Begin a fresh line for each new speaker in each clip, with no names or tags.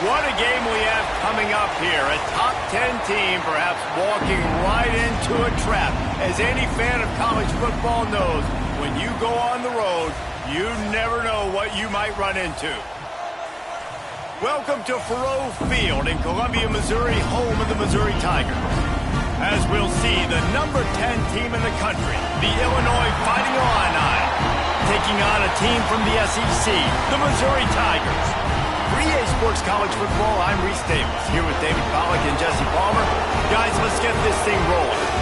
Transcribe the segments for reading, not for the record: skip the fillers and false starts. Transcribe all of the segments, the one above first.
What a game we have coming up here. A top 10 team perhaps walking right into a trap. As any fan of college football knows, when you go on the road, you never know what you might run into. Welcome to Faurot Field in Columbia, Missouri, home of the Missouri Tigers. As we'll see, the number 10 team in the country, the Illinois Fighting Illini, taking on a team from the SEC, the Missouri Tigers. For EA Sports College Football, I'm Reese Davis, here with David Pollack and Jesse Palmer. Guys, let's get this thing rolling.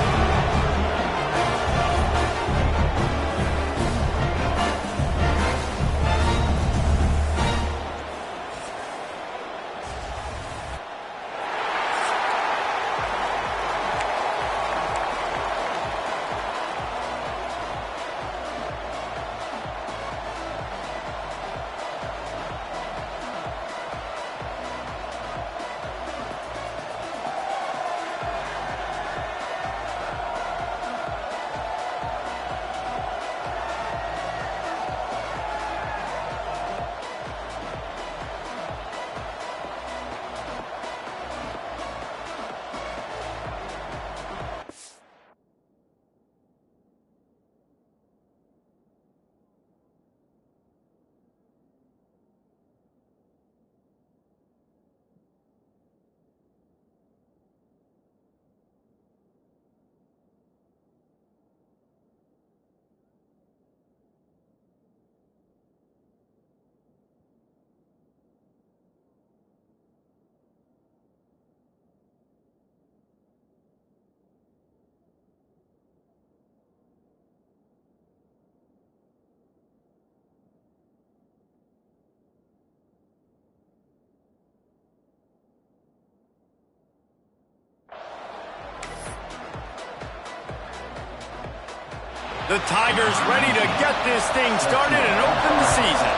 The Tigers ready to get this thing started and open the season.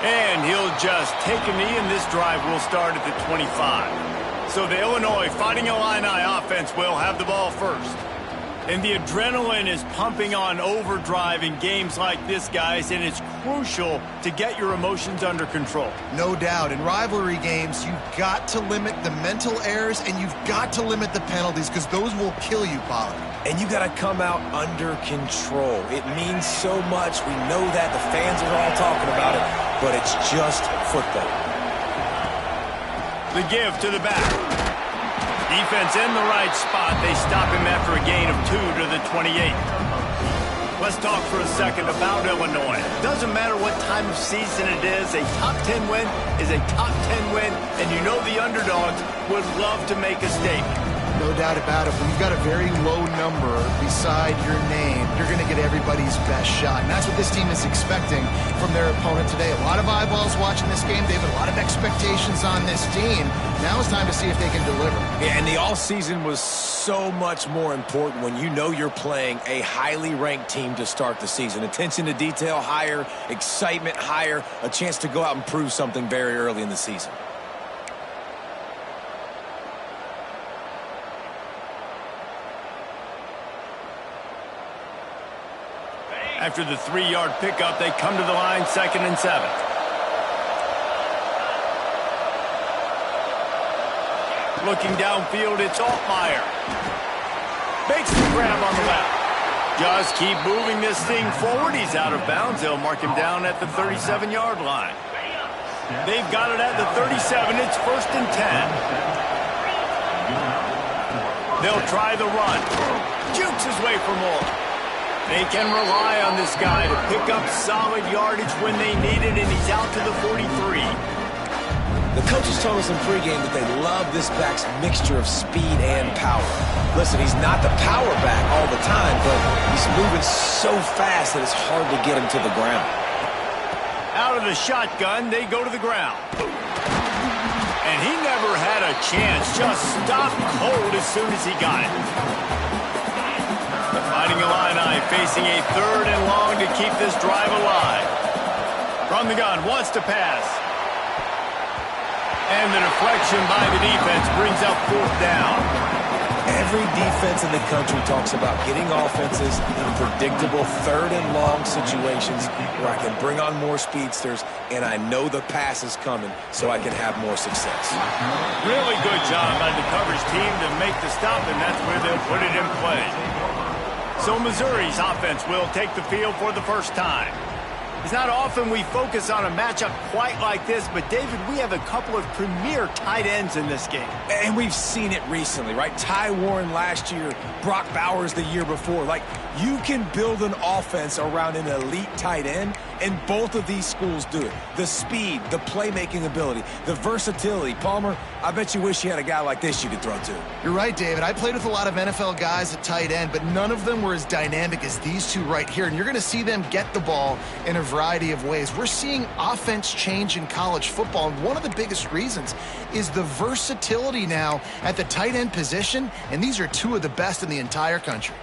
And he'll just take a knee, and this drive will start at the 25. So the Illinois Fighting Illini offense will have the ball first. And the adrenaline is pumping on overdrive in games like this, guys, and it's crucial to get your emotions under control.
No doubt. In rivalry games, you've got to limit the mental errors, and you've got to limit the penalties, because those will kill you, Pollard.
And you got to come out under control. It means so much. We know that. The fans are all talking about it, but it's just football.
The give to the back. Defense in the right spot. They stop him after a gain of 2 to the 28. Let's talk for a second about Illinois. Doesn't matter what time of season it is, a top 10 win is a top 10 win, and you know the underdogs would love to make a statement.
No doubt about it. When you've got a very low number beside your name, you're going to get everybody's best shot. And that's what this team is expecting from their opponent today. A lot of eyeballs watching this game, David. A lot of expectations on this team. Now it's time to see if they can deliver.
Yeah, and the offseason was so much more important when you know you're playing a highly ranked team to start the season. Attention to detail higher, excitement higher, a chance to go out and prove something very early in the season.
After the 3-yard pickup, they come to the line, 2nd and 7. Looking downfield, it's Altmaier. Makes the grab on the left. Just keep moving this thing forward. He's out of bounds. They'll mark him down at the 37-yard line. They've got it at the 37. It's 1st and 10. They'll try the run. Jukes his way for more. They can rely on this guy to pick up solid yardage when they need it, and he's out to the 43.
The coaches told us in pregame that they love this back's mixture of speed and power. Listen, he's not the power back all the time, but he's moving so fast that it's hard to get him to the ground.
Out of the shotgun, they go to the ground. And he never had a chance, just stopped cold as soon as he got it. The Fighting Illini facing a 3rd and long to keep this drive alive. From the gun, wants to pass. And the deflection by the defense brings up 4th down.
Every defense in the country talks about getting offenses in predictable third and long situations where I can bring on more speedsters and I know the pass is coming so I can have more success.
Really good job by the coverage team to make the stop, and that's where they'll put it in play. So Missouri's offense will take the field for the first time. It's not often we focus on a matchup quite like this, but David, we have a couple of premier tight ends in this game.
And we've seen it recently, right? Ty Warren last year, Brock Bowers the year before. Like, you can build an offense around an elite tight end, and both of these schools do it. The speed, the playmaking ability, the versatility. Palmer, I bet you wish you had a guy like this you could throw to.
You're right, David. I played with a lot of NFL guys at tight end, but none of them were as dynamic as these two right here. And you're going to see them get the ball in a variety of ways. We're seeing offense change in college football, and one of the biggest reasons is the versatility now at the tight end position, and these are two of the best in the entire country.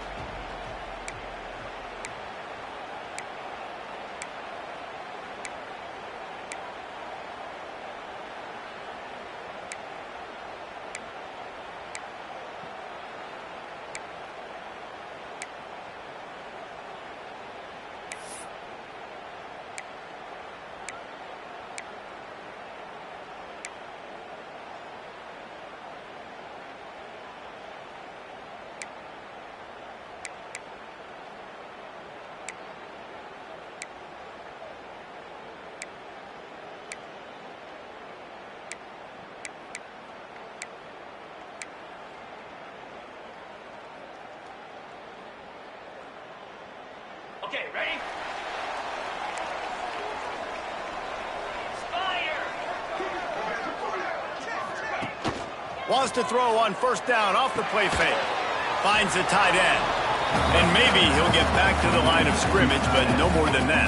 Okay, ready? Wants to throw on first down off the play fake. Finds the tight end. And maybe he'll get back to the line of scrimmage, but no more than that.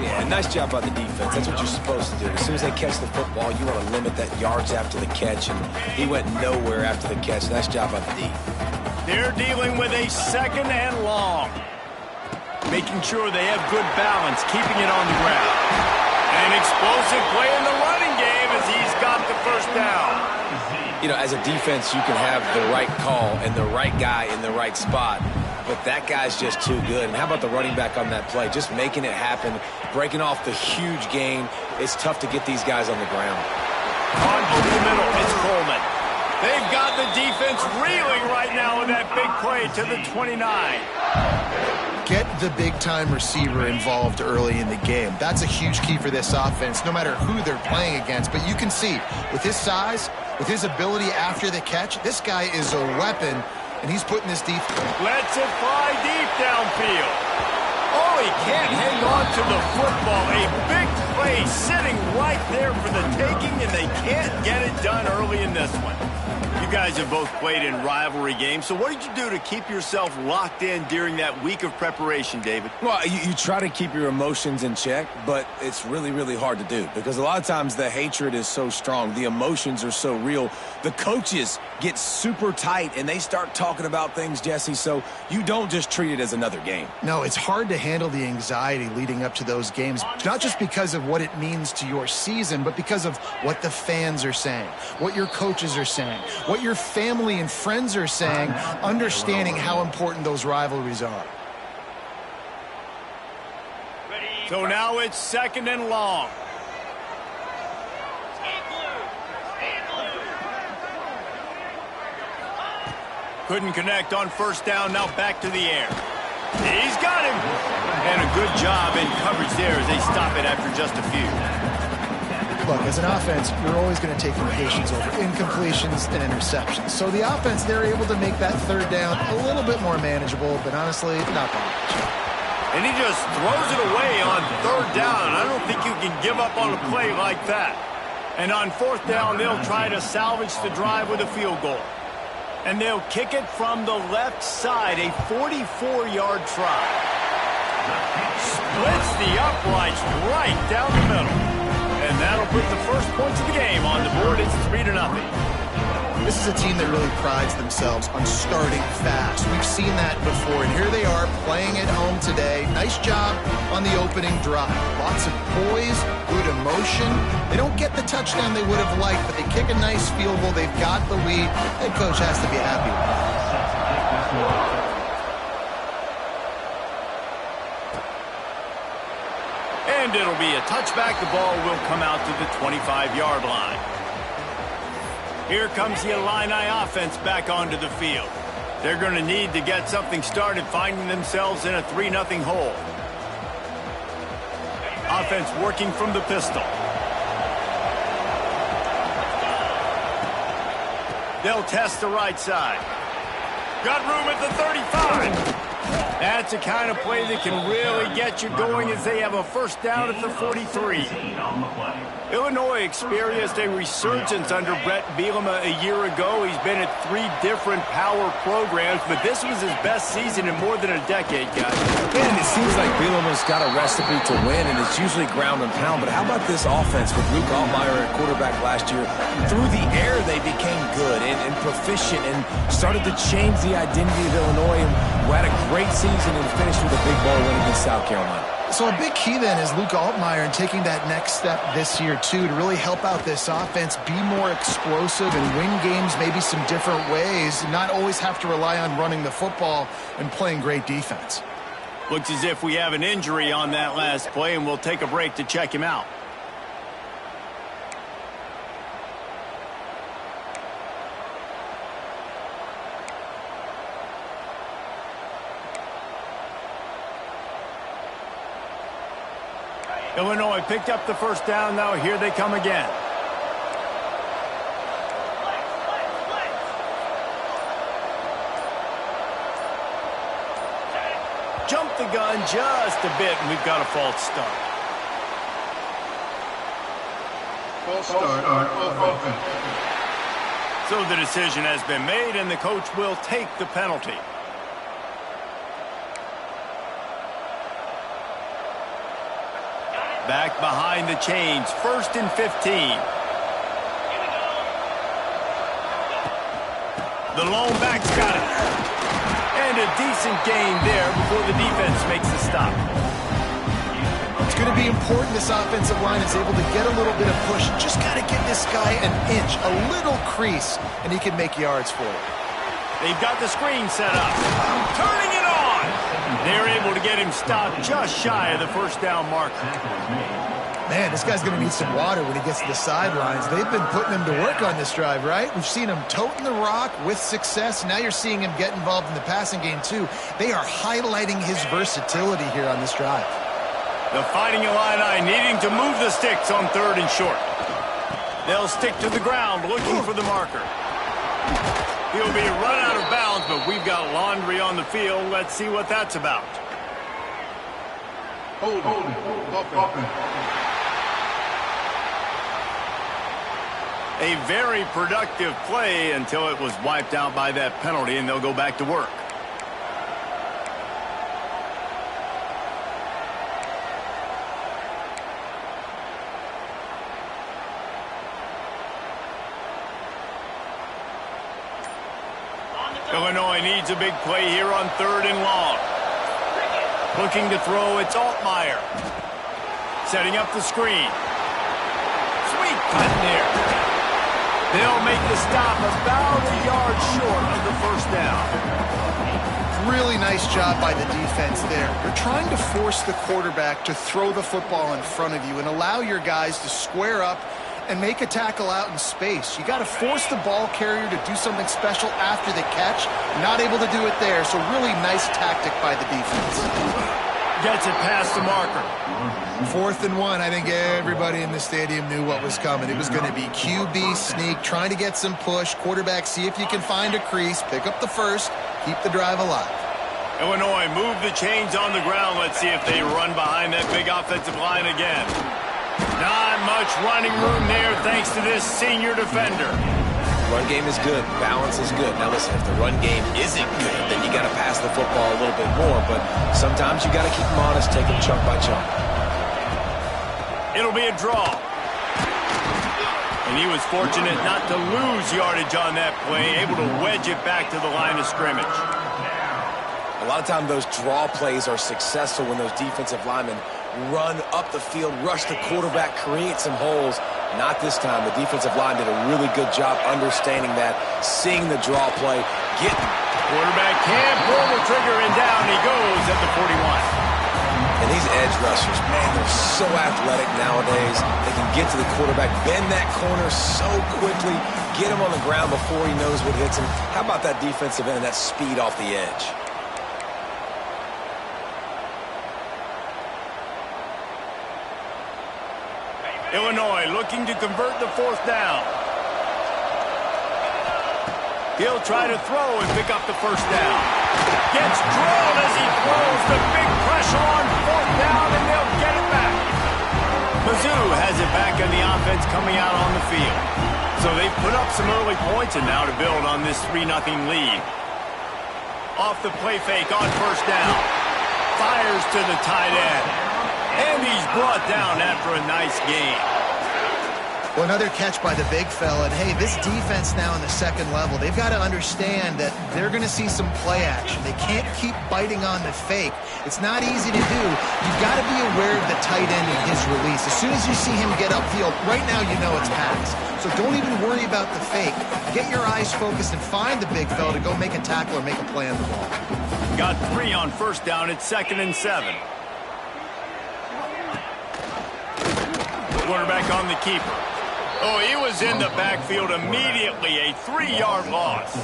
Yeah, nice job by the defense. That's what you're supposed to do. As soon as they catch the football, you want to limit that yards after the catch, and he went nowhere after the catch. Nice job by the D.
They're dealing with a second and long. Making sure they have good balance, keeping it on the ground. An explosive play in the running game as he's got the first down.
You know, as a defense, you can have the right call and the right guy in the right spot, but that guy's just too good. And how about the running back on that play? Just making it happen, breaking off the huge gain. It's tough to get these guys on the ground.
On over the middle, it's Coleman. They've got the defense reeling right now with that big play to the 29.
Get the big-time receiver involved early in the game. That's a huge key for this offense, no matter who they're playing against. But you can see, with his size, with his ability after the catch, this guy is a weapon, and he's putting this defense.
Lets it fly deep downfield. Oh, he can't hang on to the football. A big play sitting right there for the taking, and they can't get it done early in this one. You guys have both played in rivalry games, so what did you do to keep yourself locked in during that week of preparation, David?
Well, you try to keep your emotions in check, but it's really, really hard to do because a lot of times the hatred is so strong. The emotions are so real. The coaches get super tight, and they start talking about things, Jesse, so you don't just treat it as another game.
No, it's hard to handle the anxiety leading up to those games, not just because of what it means to your season, but because of what the fans are saying, what your coaches are saying, what your family and friends are saying, understanding how important those rivalries are.
So now it's second and long. Couldn't connect on first down, now back to the air. He's got him! And a good job in coverage there as they stop it after just a few.
Look, as an offense, you're always going to take completions over incompletions and interceptions. So the offense, they're able to make that third down a little bit more manageable, but honestly, not that much.
And he just throws it away on third down. I don't think you can give up on a play like that. And on fourth down, they'll try to salvage the drive with a field goal. And they'll kick it from the left side, a 44-yard try. Splits the uprights right down the middle. And that'll put the first points of the game on the board. It's 3-0.
This is a team that really prides themselves on starting fast. We've seen that before, and here they are playing at home today. Nice job on the opening drive. Lots of poise, good emotion. They don't get the touchdown they would have liked, but they kick a nice field goal. They've got the lead. Head coach has to be happy with that.
And it'll be a touchback. The ball will come out to the 25-yard line. Here comes the Illini offense back onto the field. They're going to need to get something started, finding themselves in a 3-0 hole. Offense working from the pistol. They'll test the right side. Got room at the 35. That's the kind of play that can really get you going as they have a first down at the 43. Illinois experienced a resurgence under Brett Bielema a year ago. He's been at 3 different power programs, but this was his best season in more than a decade, guys.
And it seems like Bielema's got a recipe to win, and it's usually ground and pound. But how about this offense with Luke Altmaier at quarterback last year? Through the air, they became good and proficient and started to change the identity of Illinois, and who had a great season and finished with a big bowl win against South Carolina.
So a big key then is Luke Altmaier and taking that next step this year, too, to really help out this offense, be more explosive and win games maybe some different ways, and not always have to rely on running the football and playing great defense.
Looks as if we have an injury on that last play, and we'll take a break to check him out. Illinois picked up the first down. Now here they come again. Jumped the gun just a bit, and we've got a false start.
False start on offense.
So the decision has been made, and the coach will take the penalty. Back behind the chains, 1st and 15. The lone back's got it. And a decent gain there before the defense makes the stop.
It's going to be important this offensive line is able to get a little bit of push. Just got to give this guy an inch, a little crease, and he can make yards for it.
They've got the screen set up. Turning it on. They're able to get him stopped just shy of the first down marker.
Man, this guy's going to need some water when he gets to the sidelines. They've been putting him to work on this drive, right? We've seen him toting the rock with success. Now you're seeing him get involved in the passing game, too. They are highlighting his versatility here on this drive.
The Fighting Illini needing to move the sticks on 3rd and short. They'll stick to the ground looking for the marker. He'll be run out of bounds, but we've got laundry on the field. Let's see what that's about.
Hold it.
A very productive play until it was wiped out by that penalty, and they'll go back to work. Illinois needs a big play here on 3rd and long. Looking to throw, it's Altmaier. Setting up the screen. Sweet cut there. They'll make the stop about a yard short of the first down.
Really nice job by the defense there. You're trying to force the quarterback to throw the football in front of you and allow your guys to square up and make a tackle out in space. You got to force the ball carrier to do something special after the catch. Not able to do it there, so really nice tactic by the defense.
Gets it past the marker.
4th and 1. I think everybody in the stadium knew what was coming. It was going to be QB sneak, trying to get some push. Quarterback, see if you can find a crease, pick up the first, keep the drive alive.
Illinois move the chains on the ground. Let's see if they run behind that big offensive line again. Not much running room there thanks to this senior defender.
Run game is good. Balance is good. Now listen, if the run game isn't good, then you got to pass the football a little bit more. But sometimes you got to keep them honest, take them chunk by chunk.
It'll be a draw. And he was fortunate not to lose yardage on that play, able to wedge it back to the line of scrimmage.
A lot of times those draw plays are successful when those defensive linemen run up the field, rush the quarterback, create some holes. Not this time. The defensive line did a really good job understanding that, seeing the draw play, getting.
Quarterback can't pull the trigger, and down he goes at the 41.
And these edge rushers, man, they're so athletic nowadays. They can get to the quarterback, bend that corner so quickly, get him on the ground before he knows what hits him. How about that defensive end and that speed off the edge?
Illinois looking to convert the 4th down. He'll try to throw and pick up the 1st down. Gets drilled as he throws. The big pressure on 4th down, and they'll get it back. Mizzou has it back on the offense coming out on the field. So they've put up some early points and now to build on this 3-0 lead. Off the play fake on 1st down. Fires to the tight end. And he's brought down after a nice gain.
Well, another catch by the big fella. And, hey, this defense now in the 2nd level, they've got to understand that they're going to see some play action. They can't keep biting on the fake. It's not easy to do. You've got to be aware of the tight end and his release. As soon as you see him get upfield, right now you know it's pass. So don't even worry about the fake. Get your eyes focused and find the big fella to go make a tackle or make a play on the ball.
Got 3 on 1st down. It's 2nd and 7. Quarterback on the keeper. Oh, he was in the backfield immediately. A 3-yard loss.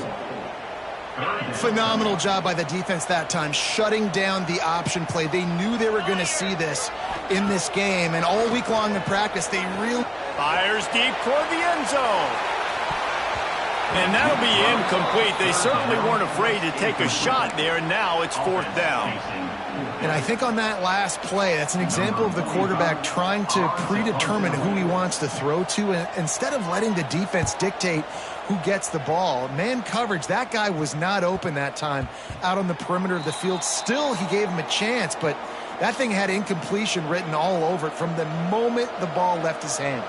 Phenomenal job by the defense that time, shutting down the option play. They knew they were going to see this in this game, and all week long in practice, they really...
Fires deep toward the end zone. And that'll be incomplete. They certainly weren't afraid to take a shot there, and now it's 4th down.
And I think on that last play, that's an example of the quarterback trying to predetermine who he wants to throw to, and instead of letting the defense dictate who gets the ball. Man coverage, that guy was not open that time out on the perimeter of the field. Still, he gave him a chance, but that thing had incompletion written all over it from the moment the ball left his hand.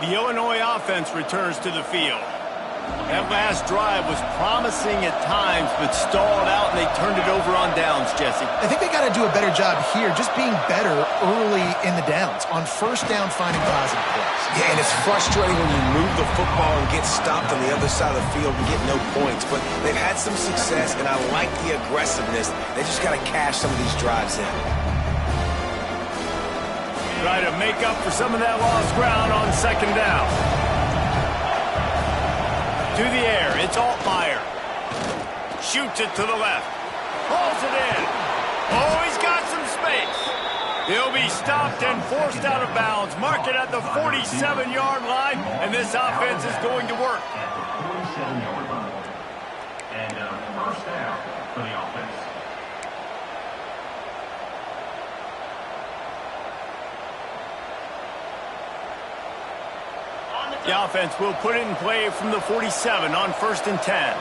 The Illinois offense returns to the field. That last drive was promising at times, but stalled out, and they turned it over on downs, Jesse.
I think they got to do a better job here, just being better early in the downs. On 1st down, finding positive plays.
Yeah, and it's frustrating when you move the football and get stopped on the other side of the field and get no points. But they've had some success, and I like the aggressiveness. They just got to cash some of these drives in.
Try to make up for some of that lost ground on 2nd down. To the air, it's Altmaier. Shoots it to the left. Pulls it in. Oh, he's got some space. He'll be stopped and forced out of bounds. Mark it at the 47-yard line, and this offense is going to work.
And 1st down for the offense.
The offense will put it in play from the 47 on 1st and 10.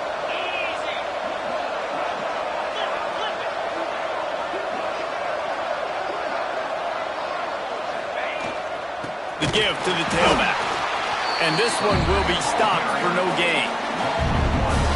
The give to the tailback. And this one will be stopped for no gain.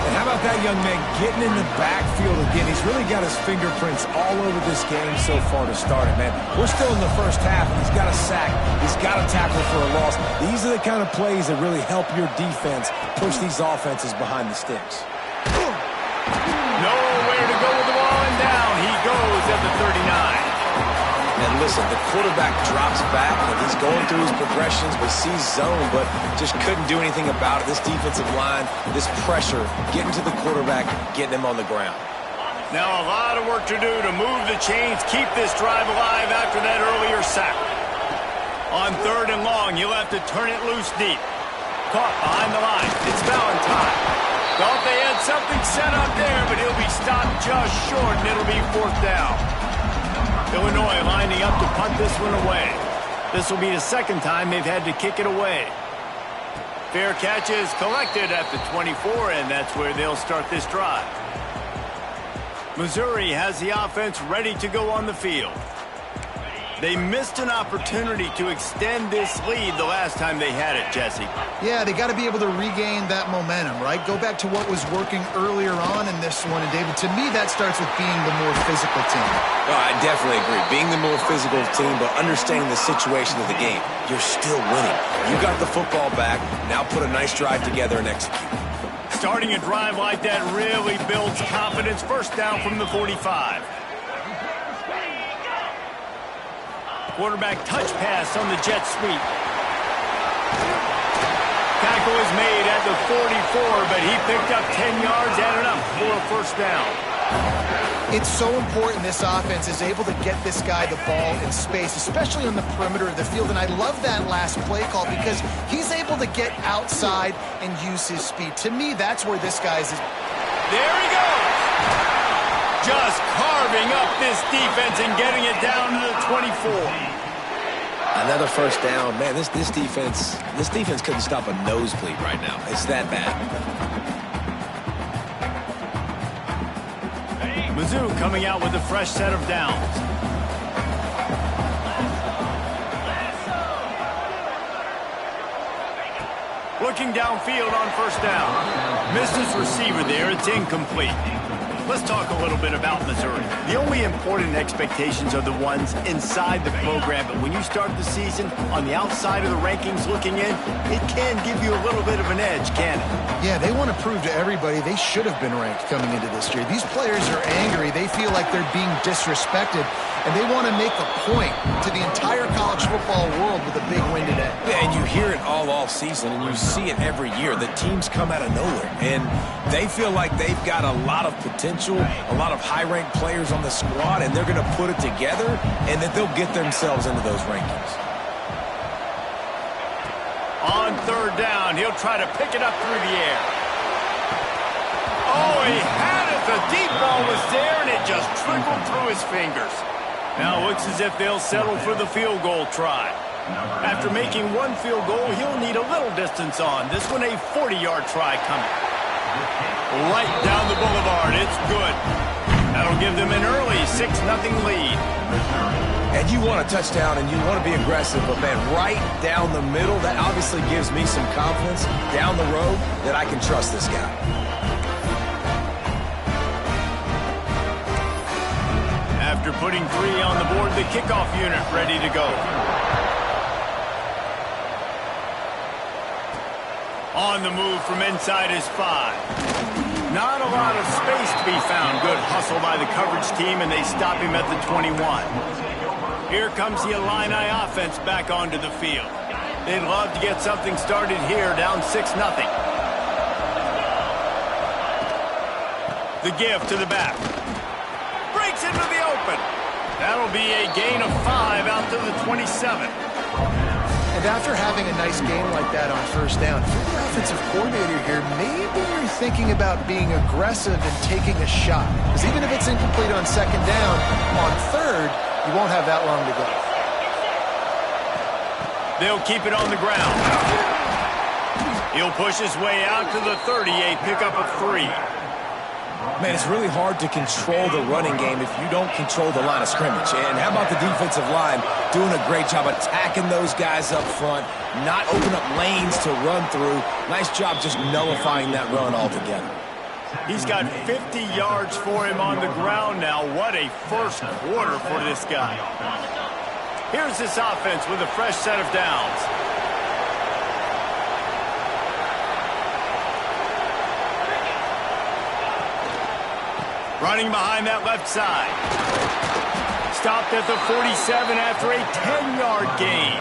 And how about that young man getting in the backfield again? He's really got his fingerprints all over this game so far to start it, man. We're still in the 1st half, and he's got a sack. He's got a tackle for a loss. These are the kind of plays that really help your defense push these offenses behind the sticks.
Nowhere to go with the ball, and down he goes at the 39.
And listen, the quarterback drops back, and he's going through his progressions, but sees zone, but just couldn't do anything about it. This defensive line, this pressure, getting to the quarterback, getting him on the ground.
Now a lot of work to do to move the chains, keep this drive alive after that earlier sack. On 3rd and long, you'll have to turn it loose deep. Caught behind the line. It's Valentine. Thought they had something set up there, but he'll be stopped just short, and it'll be 4th down. Illinois lining up to punt this one away. This will be the 2nd time they've had to kick it away. Fair catch is collected at the 24, and that's where they'll start this drive. Missouri has the offense ready to go on the field. They missed an opportunity to extend this lead the last time they had it, Jesse.
Yeah, they got to be able to regain that momentum, right? Go back to what was working earlier on in this one. And, David, to me, that starts with being the more physical team.
Oh, I definitely agree. Being the more physical team, but understanding the situation of the game. You're still winning. You got the football back. Now put a nice drive together and execute.
Starting a drive like that really builds confidence. First down from the 45. Quarterback touch pass on the jet sweep. Tackle is made at the 44, but he picked up 10 yards, added up for a first down.
It's so important this offense is able to get this guy the ball in space, especially on the perimeter of the field. And I love that last play call because he's able to get outside and use his speed. To me, that's where this guy's...
There he goes! Just carving up this defense and getting it down to the 24.
Another first down. Man, this defense couldn't stop a nosebleed right now. It's that bad.
Mizzou coming out with a fresh set of downs. Looking downfield on first down. Missed his receiver there. It's incomplete. Let's talk a little bit about Missouri. The only important expectations are the ones inside the program, but when you start the season on the outside of the rankings looking in, it can give you a little bit of an edge, can it?
Yeah, they want to prove to everybody they should have been ranked coming into this year. These players are angry. They feel like they're being disrespected, and they want to make a point to the entire college football world with a big win today.
Yeah, and you hear it all season, and you see it every year. The teams come out of nowhere, and they feel like they've got a lot of potential, a lot of high-ranked players on the squad, and they're going to put it together, and that they'll get themselves into those rankings.
On third down, he'll try to pick it up through the air. Oh, he had it. The deep ball was there, and it just trickled through his fingers. Now it looks as if they'll settle for the field goal try. After making one field goal, he'll need a little distance on. This one a 40-yard try coming. Right down the boulevard. It's good. That'll give them an early 6-0 lead.
And you want a touchdown and you want to be aggressive, but man, right down the middle, that obviously gives me some confidence down the road that I can trust this guy.
After putting 3 on the board, the kickoff unit ready to go. On the move from inside his 5. Not a lot of space to be found. Good hustle by the coverage team, and they stop him at the 21. Here comes the Illini offense back onto the field. They'd love to get something started here, down 6-0. The give to the back. Breaks into the open. That'll be a gain of 5 out to the 27.
And after having a nice game like that on first down, if you're the offensive coordinator here, maybe you're thinking about being aggressive and taking a shot. Because even if it's incomplete on second down, on third, you won't have that long to go.
They'll keep it on the ground. He'll push his way out to the 38, pick up a 3.
Man, it's really hard to control the running game if you don't control the line of scrimmage. And how about the defensive line doing a great job attacking those guys up front, not open up lanes to run through. Nice job just nullifying that run altogether.
He's got 50 yards for him on the ground now. What a first quarter for this guy. Here's this offense with a fresh set of downs. Running behind that left side. Stopped at the 47 after a 10-yard gain.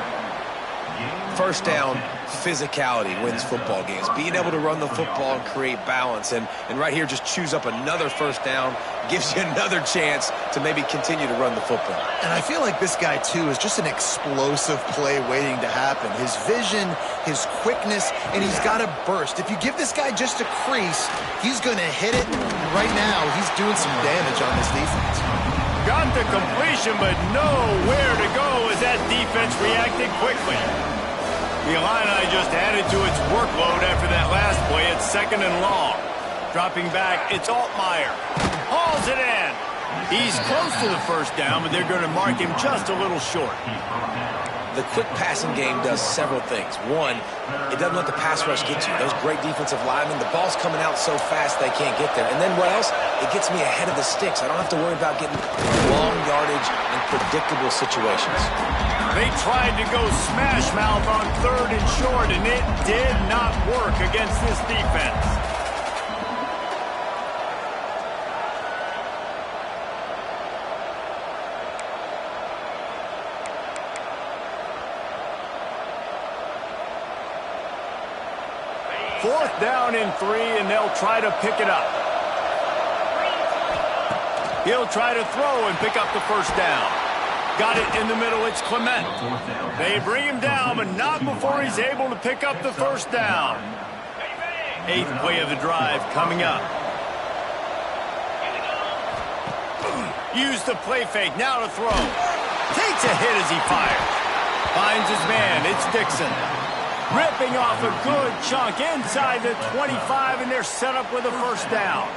First down, physicality wins football games. Being able to run the football and create balance. And right here, just choose up another first down. Gives you another chance to maybe continue to run the football.
And I feel like this guy, too, is just an explosive play waiting to happen. His vision, his quickness, and he's got a burst. If you give this guy just a crease, he's going to hit it. And right now, he's doing some damage on this defense.
Got the completion, but nowhere to go as that defense reacted quickly. The Illini just added to its workload after that last play. It's 2nd and long. Dropping back, it's Altmaier. Hauls it in. He's close to the first down, but they're going to mark him just a little short.
The quick passing game does several things. One, it doesn't let the pass rush get you. Those great defensive linemen, the ball's coming out so fast they can't get there. And then what else? It gets me ahead of the sticks. I don't have to worry about getting long yardage in predictable situations.
They tried to go smash mouth on 3rd and short, and it did not work against this defense. Fourth down and 3, and they'll try to pick it up. He'll try to throw and pick up the first down. Got it in the middle. It's Clement. They bring him down, but not before he's able to pick up the first down. 8th play of the drive coming up. Use the play fake. Now to throw. Takes a hit as he fires. Finds his man. It's Dixon. Ripping off a good chunk inside the 25, and they're set up with a first down.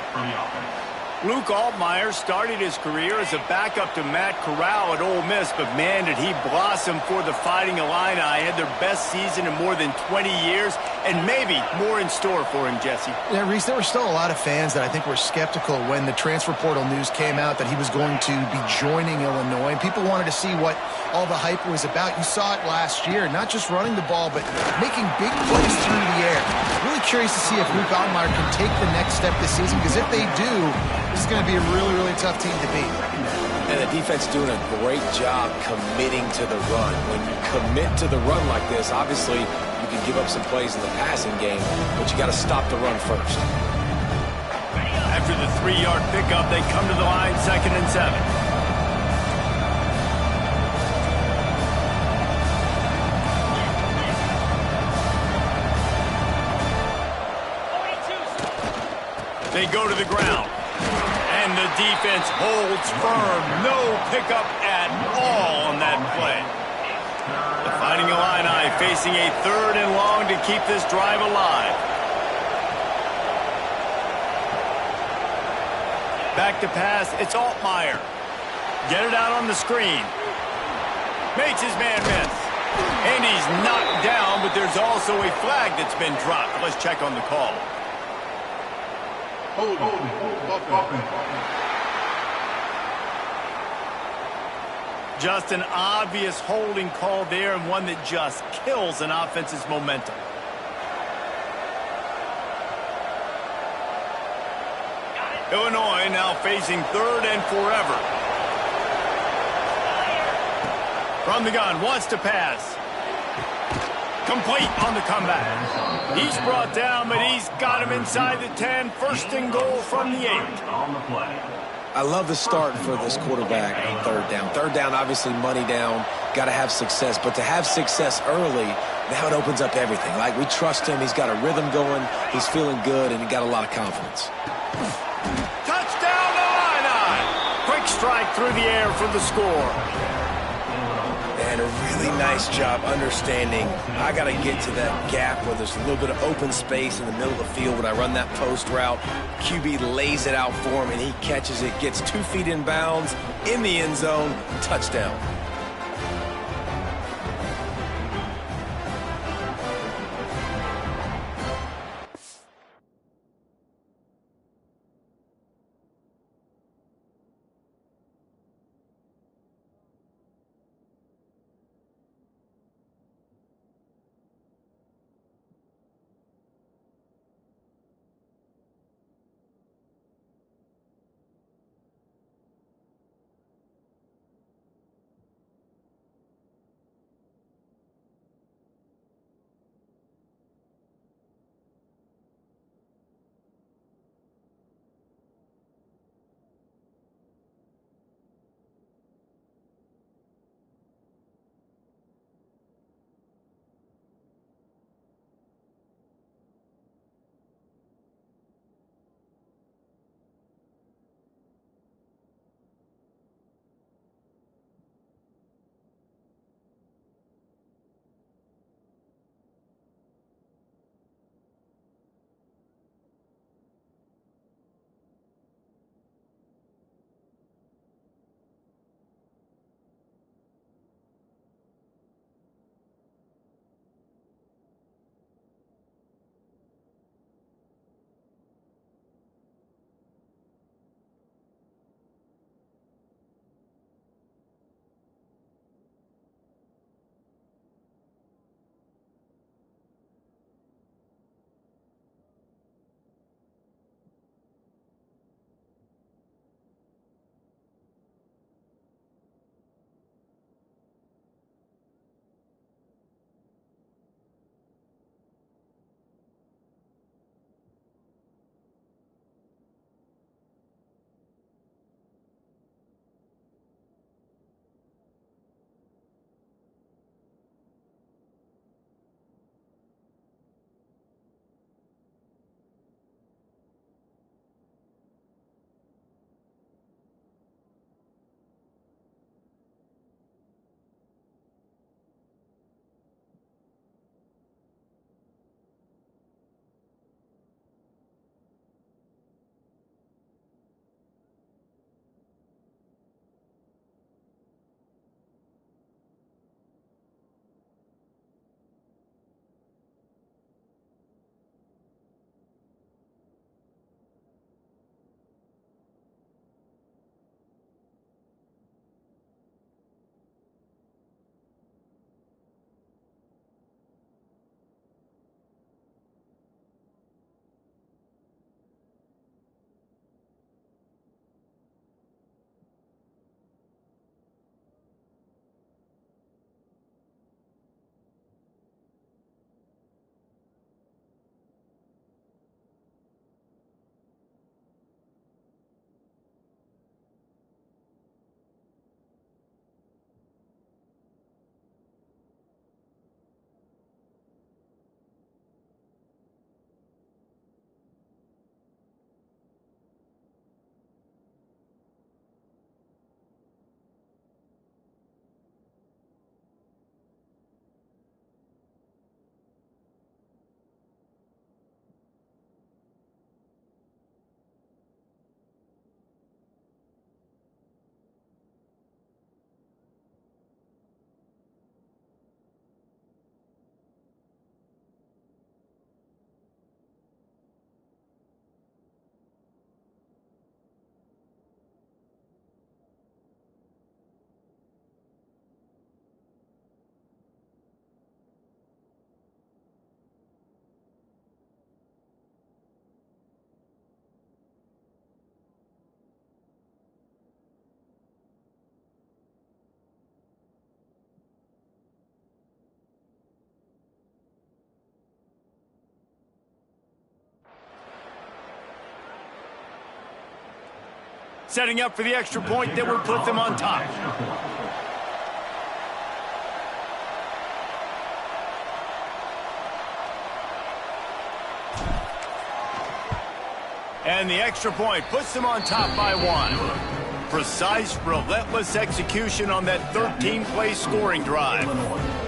Luke Altmyer started his career as a backup to Matt Corral at Ole Miss, but man, did he blossom for the Fighting Illini. Had their best season in more than 20 years, and maybe more in store for him, Jesse.
Yeah, Reese, there were still a lot of fans that I think were skeptical when the transfer portal news came out that he was going to be joining Illinois. People wanted to see what all the hype was about. You saw it last year, not just running the ball, but making big plays through the air. Really curious to see if Luke Altmyer can take the next step this season, because if they do, this is going to be a really, really tough team to beat.
And the defense doing a great job committing to the run. When you commit to the run like this, obviously you can give up some plays in the passing game, but you got to stop the run first.
After the 3-yard pickup, they come to the line, 2nd and 7. They go to the ground. And the defense holds firm. No pickup at all on that play. The Fighting Illini facing a 3rd and long to keep this drive alive. Back to pass. It's Altmyer. Get it out on the screen. Makes his man miss. And he's knocked down, but there's also a flag that's been dropped. Let's check on the call. Just an obvious holding call there, and one that just kills an offense's momentum. Illinois now facing 3rd and forever. From the gun, wants to pass. Complete on the comeback. He's brought down, but he's got him inside the 10. 1st and goal from the 8.
I love the start for this quarterback on 3rd down. 3rd down, obviously money down, got to have success. But to have success early, now it opens up everything. Like, we trust him. He's got a rhythm going. He's feeling good, and he got a lot of confidence.
Touchdown, Illini! Quick strike through the air for the score.
And a really nice job understanding I got to get to that gap where there's a little bit of open space in the middle of the field when I run that post route. QB lays it out for him, and he catches it, gets 2 feet in bounds, in the end zone, touchdown.
setting up for the extra point that would put them on top. And the extra point puts them on top by 1. Precise, relentless execution on that 13-play scoring drive.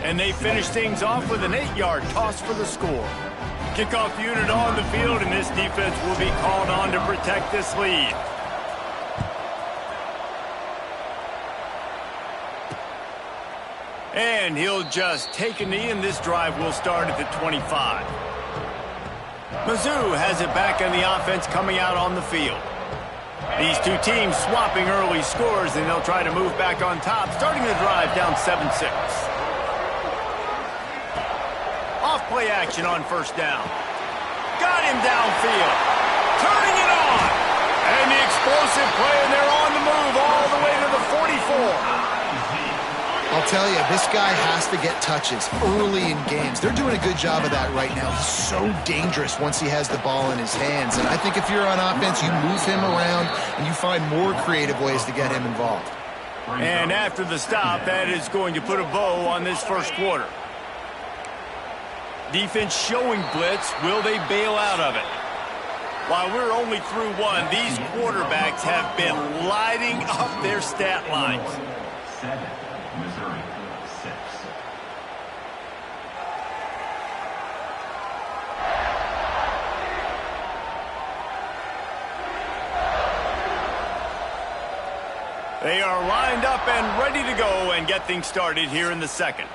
And they finish things off with an 8-yard toss for the score. Kickoff unit on the field, and this defense will be called on to protect this lead. And he'll just take a knee, and this drive will start at the 25. Mizzou has it back on the offense coming out on the field. These two teams swapping early scores, and they'll try to move back on top, starting the drive down 7-6. Off-play action on first down. Got him downfield. Turning it on. And the explosive play, and they're on the move all the way to the 44.
I'll tell you, this guy has to get touches early in games. They're doing a good job of that right now. He's so dangerous once he has the ball in his hands. And I think if you're on offense, you move him around and you find more creative ways to get him involved.
And after the stop, that is going to put a bow on this first quarter. Defense showing blitz. Will they bail out of it? While we're only through one, these quarterbacks have been lighting up their stat lines.
7, Missouri 6.
They are lined up and ready to go and get things started here in the second.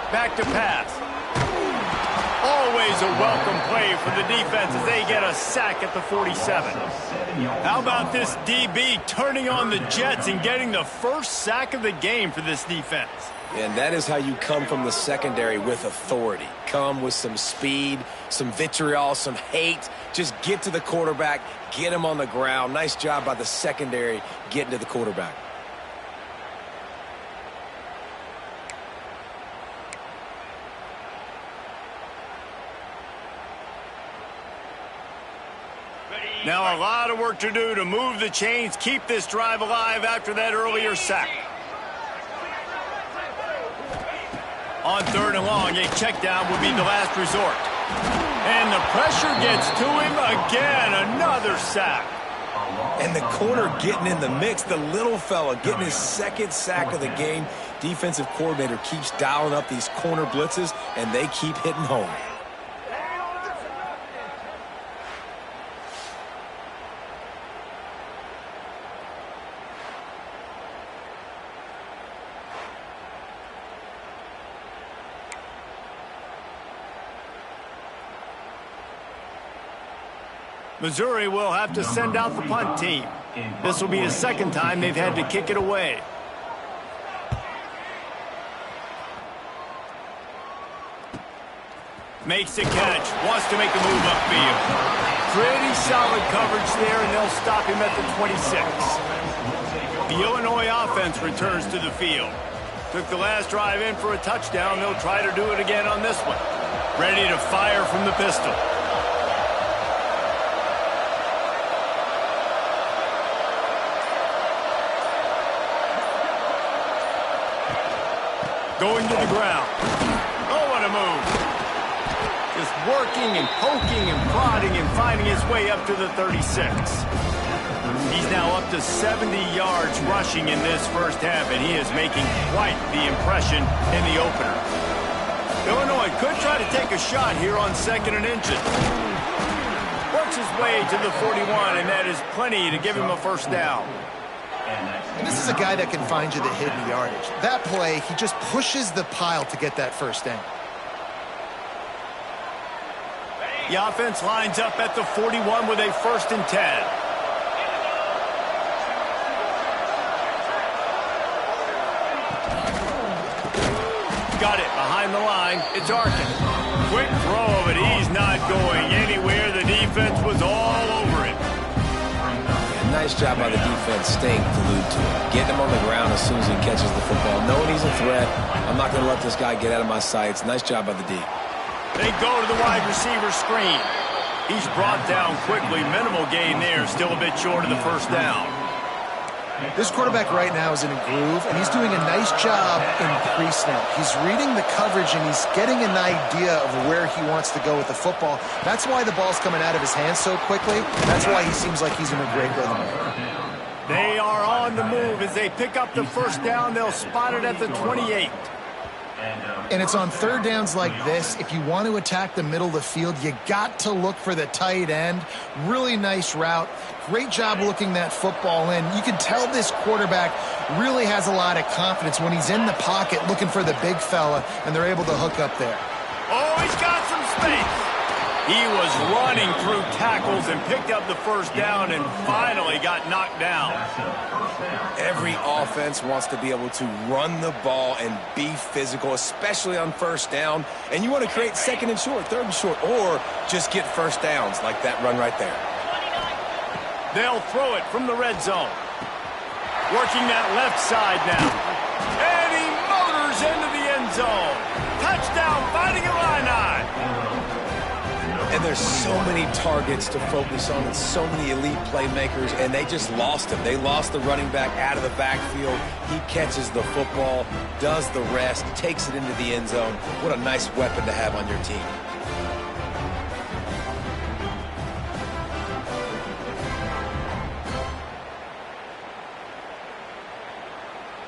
Back to pass. Always a welcome play for the defense as they get a sack at the 47. How about this DB turning on the Jets and getting the first sack of the game for this defense?
And that is how you come from the secondary with authority. Come with some speed, some vitriol, some hate. Just get to the quarterback, get him on the ground. Nice job by the secondary getting to the quarterback.
Now a lot of work to do to move the chains, keep this drive alive after that earlier sack. On 3rd and long, a check down would be the last resort. And the pressure gets to him again, another sack.
And the corner getting in the mix, the little fella getting his second sack of the game. Defensive coordinator keeps dialing up these corner blitzes, and they keep hitting home.
Missouri will have to send out the punt team. This will be the second time they've had to kick it away. Makes the catch, wants to make a move upfield. Pretty solid coverage there, and they'll stop him at the 26. The Illinois offense returns to the field. Took the last drive in for a touchdown. They'll try to do it again on this one. Ready to fire from the pistol. Going to the ground. Oh, what a move. Just working and poking and prodding and finding his way up to the 36. He's now up to 70 yards rushing in this first half, and he is making quite the impression in the opener. Illinois could try to take a shot here on 2nd and inches. Works his way to the 41, and that is plenty to give him a first down.
And this is a guy that can find you the hidden yardage. That play, he just pushes the pile to get that first down.
The offense lines up at the 41 with a 1st and 10. Got it behind the line. It's Arkin. Quick throw, but he's not going anywhere. The defense was all over him.
Nice Nice job by the defense staying glued to him, getting him on the ground as soon as he catches the football, knowing he's a threat. I'm not going to let this guy get out of my sights. Nice job by the D.
They go to the wide receiver screen. He's brought down quickly. Minimal gain there. Still a bit short of the first down.
This quarterback right now is in a groove, and he's doing a nice job in pre-snap. He's reading the coverage, and he's getting an idea of where he wants to go with the football. That's why the ball's coming out of his hands so quickly. That's why he seems like he's in a great rhythm.
They are on the move. As they pick up the first down, they'll spot it at the 28.
And it's on third downs like this. If you want to attack the middle of the field, you got to look for the tight end. Really nice route. Great job looking that football in. You can tell this quarterback really has a lot of confidence when he's in the pocket looking for the big fella, and they're able to hook up there.
Oh, he's got some space. He was running through tackles and picked up the first down and finally got knocked down.
Every offense wants to be able to run the ball and be physical, especially on first down. And you want to create second and short, third and short, or just get first downs like that run right there.
They'll throw it from the red zone. Working that left side now. And he motors into the end zone. Touchdown, Fighting Illini.
And there's so many targets to focus on and so many elite playmakers, and they just lost him. They lost the running back out of the backfield. He catches the football, does the rest, takes it into the end zone. What a nice weapon to have on your team.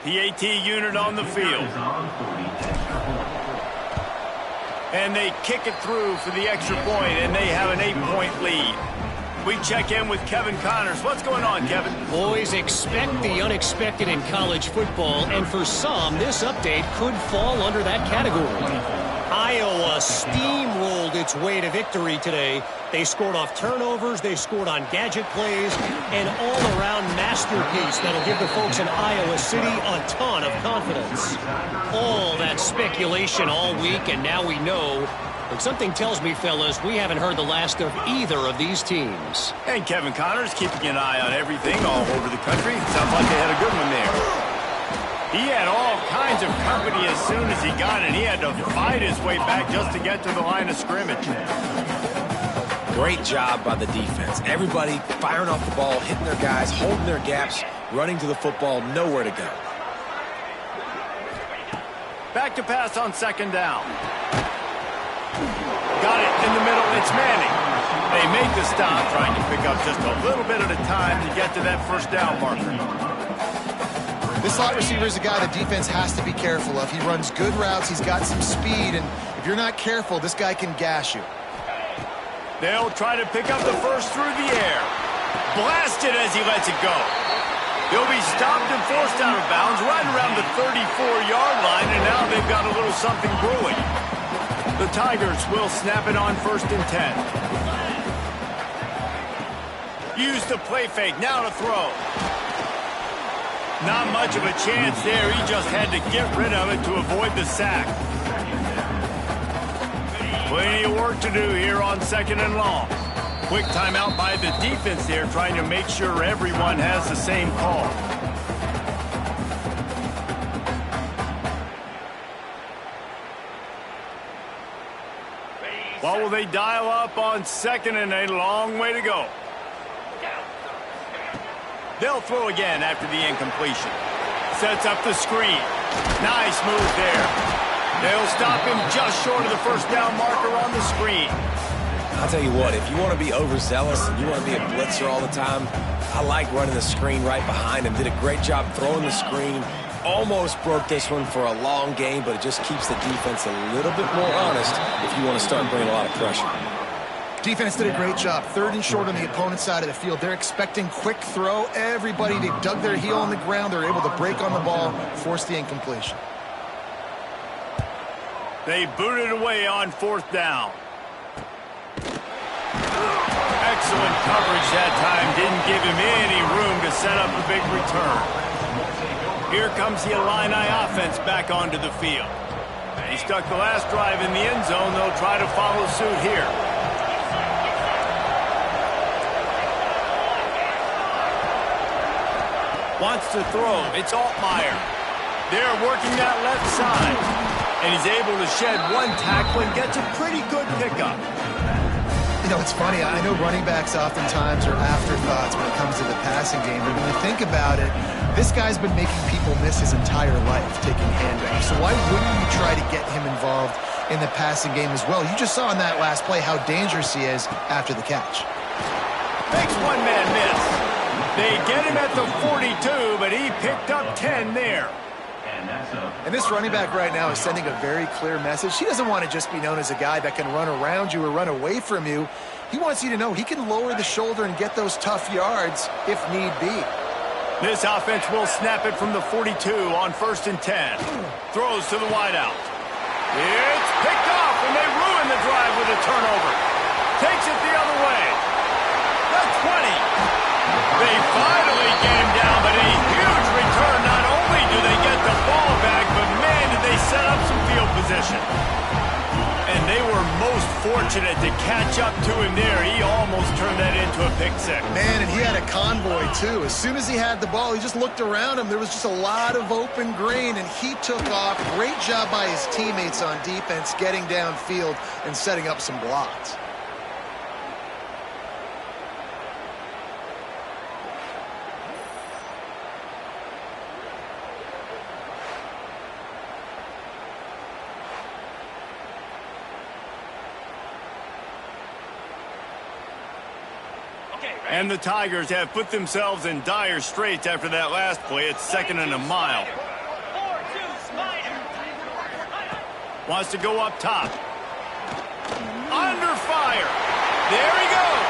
PAT unit on the field. And they kick it through for the extra point, and they have an 8-point lead. We check in with Kevin Connors. What's going on, Kevin?
Boys, expect the unexpected in college football, and for some, this update could fall under that category. Iowa steamrolled its way to victory today. They scored off turnovers, they scored on gadget plays, an all-around masterpiece that'll give the folks in Iowa City a ton of confidence. All that speculation all week, and now we know. But something tells me, fellas, we haven't heard the last of either of these teams.
And Kevin Connors keeping an eye on everything all over the country. Sounds like they had a good one there. He had all kinds of company as soon as he got it. He had to fight his way back just to get to the line of scrimmage.
Great job by the defense. Everybody firing off the ball, hitting their guys, holding their gaps, running to the football, nowhere to go.
Back to pass on second down. Got it in the middle. It's Manning. They make the stop, trying to pick up just a little bit at a time to get to that first down marker.
This slot receiver is a guy the defense has to be careful of. He runs good routes. He's got some speed, and if you're not careful, this guy can gash you.
They'll try to pick up the first through the air. Blasted as he lets it go. He'll be stopped and forced out of bounds right around the 34-yard line, and now they've got a little something brewing. The Tigers will snap it on 1st and 10. Use the play fake, now to throw. Not much of a chance there. He just had to get rid of it to avoid the sack. Plenty of work to do here on 2nd and long. Quick timeout by the defense there, trying to make sure everyone has the same call. What will they dial up on 2nd and a long way to go? They'll throw again after the incompletion. Sets up the screen. Nice move there. They'll stop him just short of the first down marker on the screen.
I'll tell you what, if you want to be overzealous and you want to be a blitzer all the time, I like running the screen right behind him. Did a great job throwing the screen. Almost broke this one for a long game, but it just keeps the defense a little bit more honest if you want to start bringing a lot of pressure.
Defense did a great job. 3rd and short on the opponent's side of the field. They're expecting quick throw. Everybody, they dug their heel on the ground. They're able to break on the ball, force the incompletion.
They booted away on 4th down. Excellent coverage that time. Didn't give him any room to set up a big return. Here comes the Illini offense back onto the field. He stuck the last drive in the end zone. They'll try to follow suit here. Wants to throw. It's Altmaier. They're working that left side. And he's able to shed one tackle and gets a pretty good pickup.
You know, it's funny. I know running backs oftentimes are afterthoughts when it comes to the passing game. But when you think about it, this guy's been making people miss his entire life taking handoffs. So why wouldn't you try to get him involved in the passing game as well? You just saw in that last play how dangerous he is after the catch.
Makes one man miss. They get him at the 42, but he picked up 10 there.
And this running back right now is sending a very clear message. He doesn't want to just be known as a guy that can run around you or run away from you. He wants you to know he can lower the shoulder and get those tough yards if need be.
This offense will snap it from the 42 on 1st and 10. Throws to the wideout. It's picked off, and they ruin the drive with a turnover. Takes it the other way. The 20. They finally get him down, but a huge return. Not only do they get the ball back, but man, did they set up some field position. And they were most fortunate to catch up to him there. He almost turned that into a pick six.
Man, and he had a convoy, too. As soon as he had the ball, he just looked around him. There was just a lot of open green, and he took off. Great job by his teammates on defense, getting downfield and setting up some blocks.
And the Tigers have put themselves in dire straits after that last play. It's 2nd and a mile. Wants to go up top. Under fire. There he goes.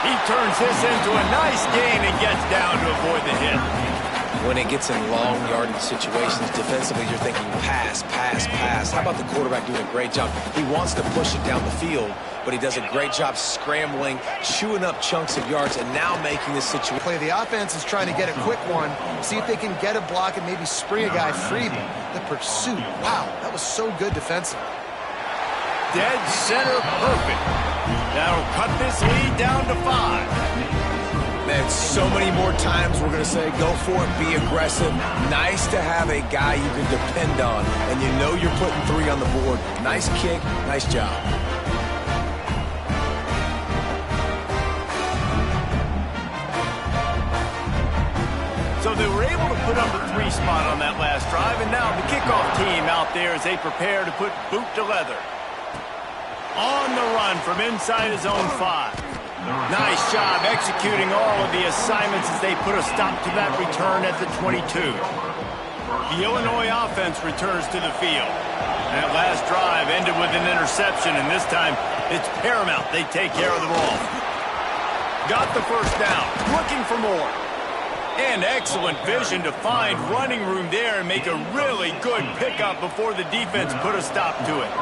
He turns this into a nice gain and gets down to avoid the hit.
When it gets in long yardage situations, defensively, you're thinking pass, pass, pass. How about the quarterback doing a great job? He wants to push it down the field, but he does a great job scrambling, chewing up chunks of yards, and now making this situation.
Play. The offense is trying to get a quick one, see if they can get a block and maybe spring a guy free. But the pursuit, wow, that was so good defensively.
Dead center perfect. That'll cut this lead down to 5.
Man, so many more times we're going to say, go for it, be aggressive. Nice to have a guy you can depend on, and you know you're putting 3 on the board. Nice kick, nice job.
So they were able to put up the 3 spot on that last drive, and now the kickoff team out there as they prepare to put boot to leather. On the run from inside his own 5. Nice job executing all of the assignments as they put a stop to that return at the 22. The Illinois offense returns to the field. That last drive ended with an interception, and this time it's paramount they take care of the ball. Got the first down, looking for more. And excellent vision to find running room there and make a really good pickup before the defense put a stop to it.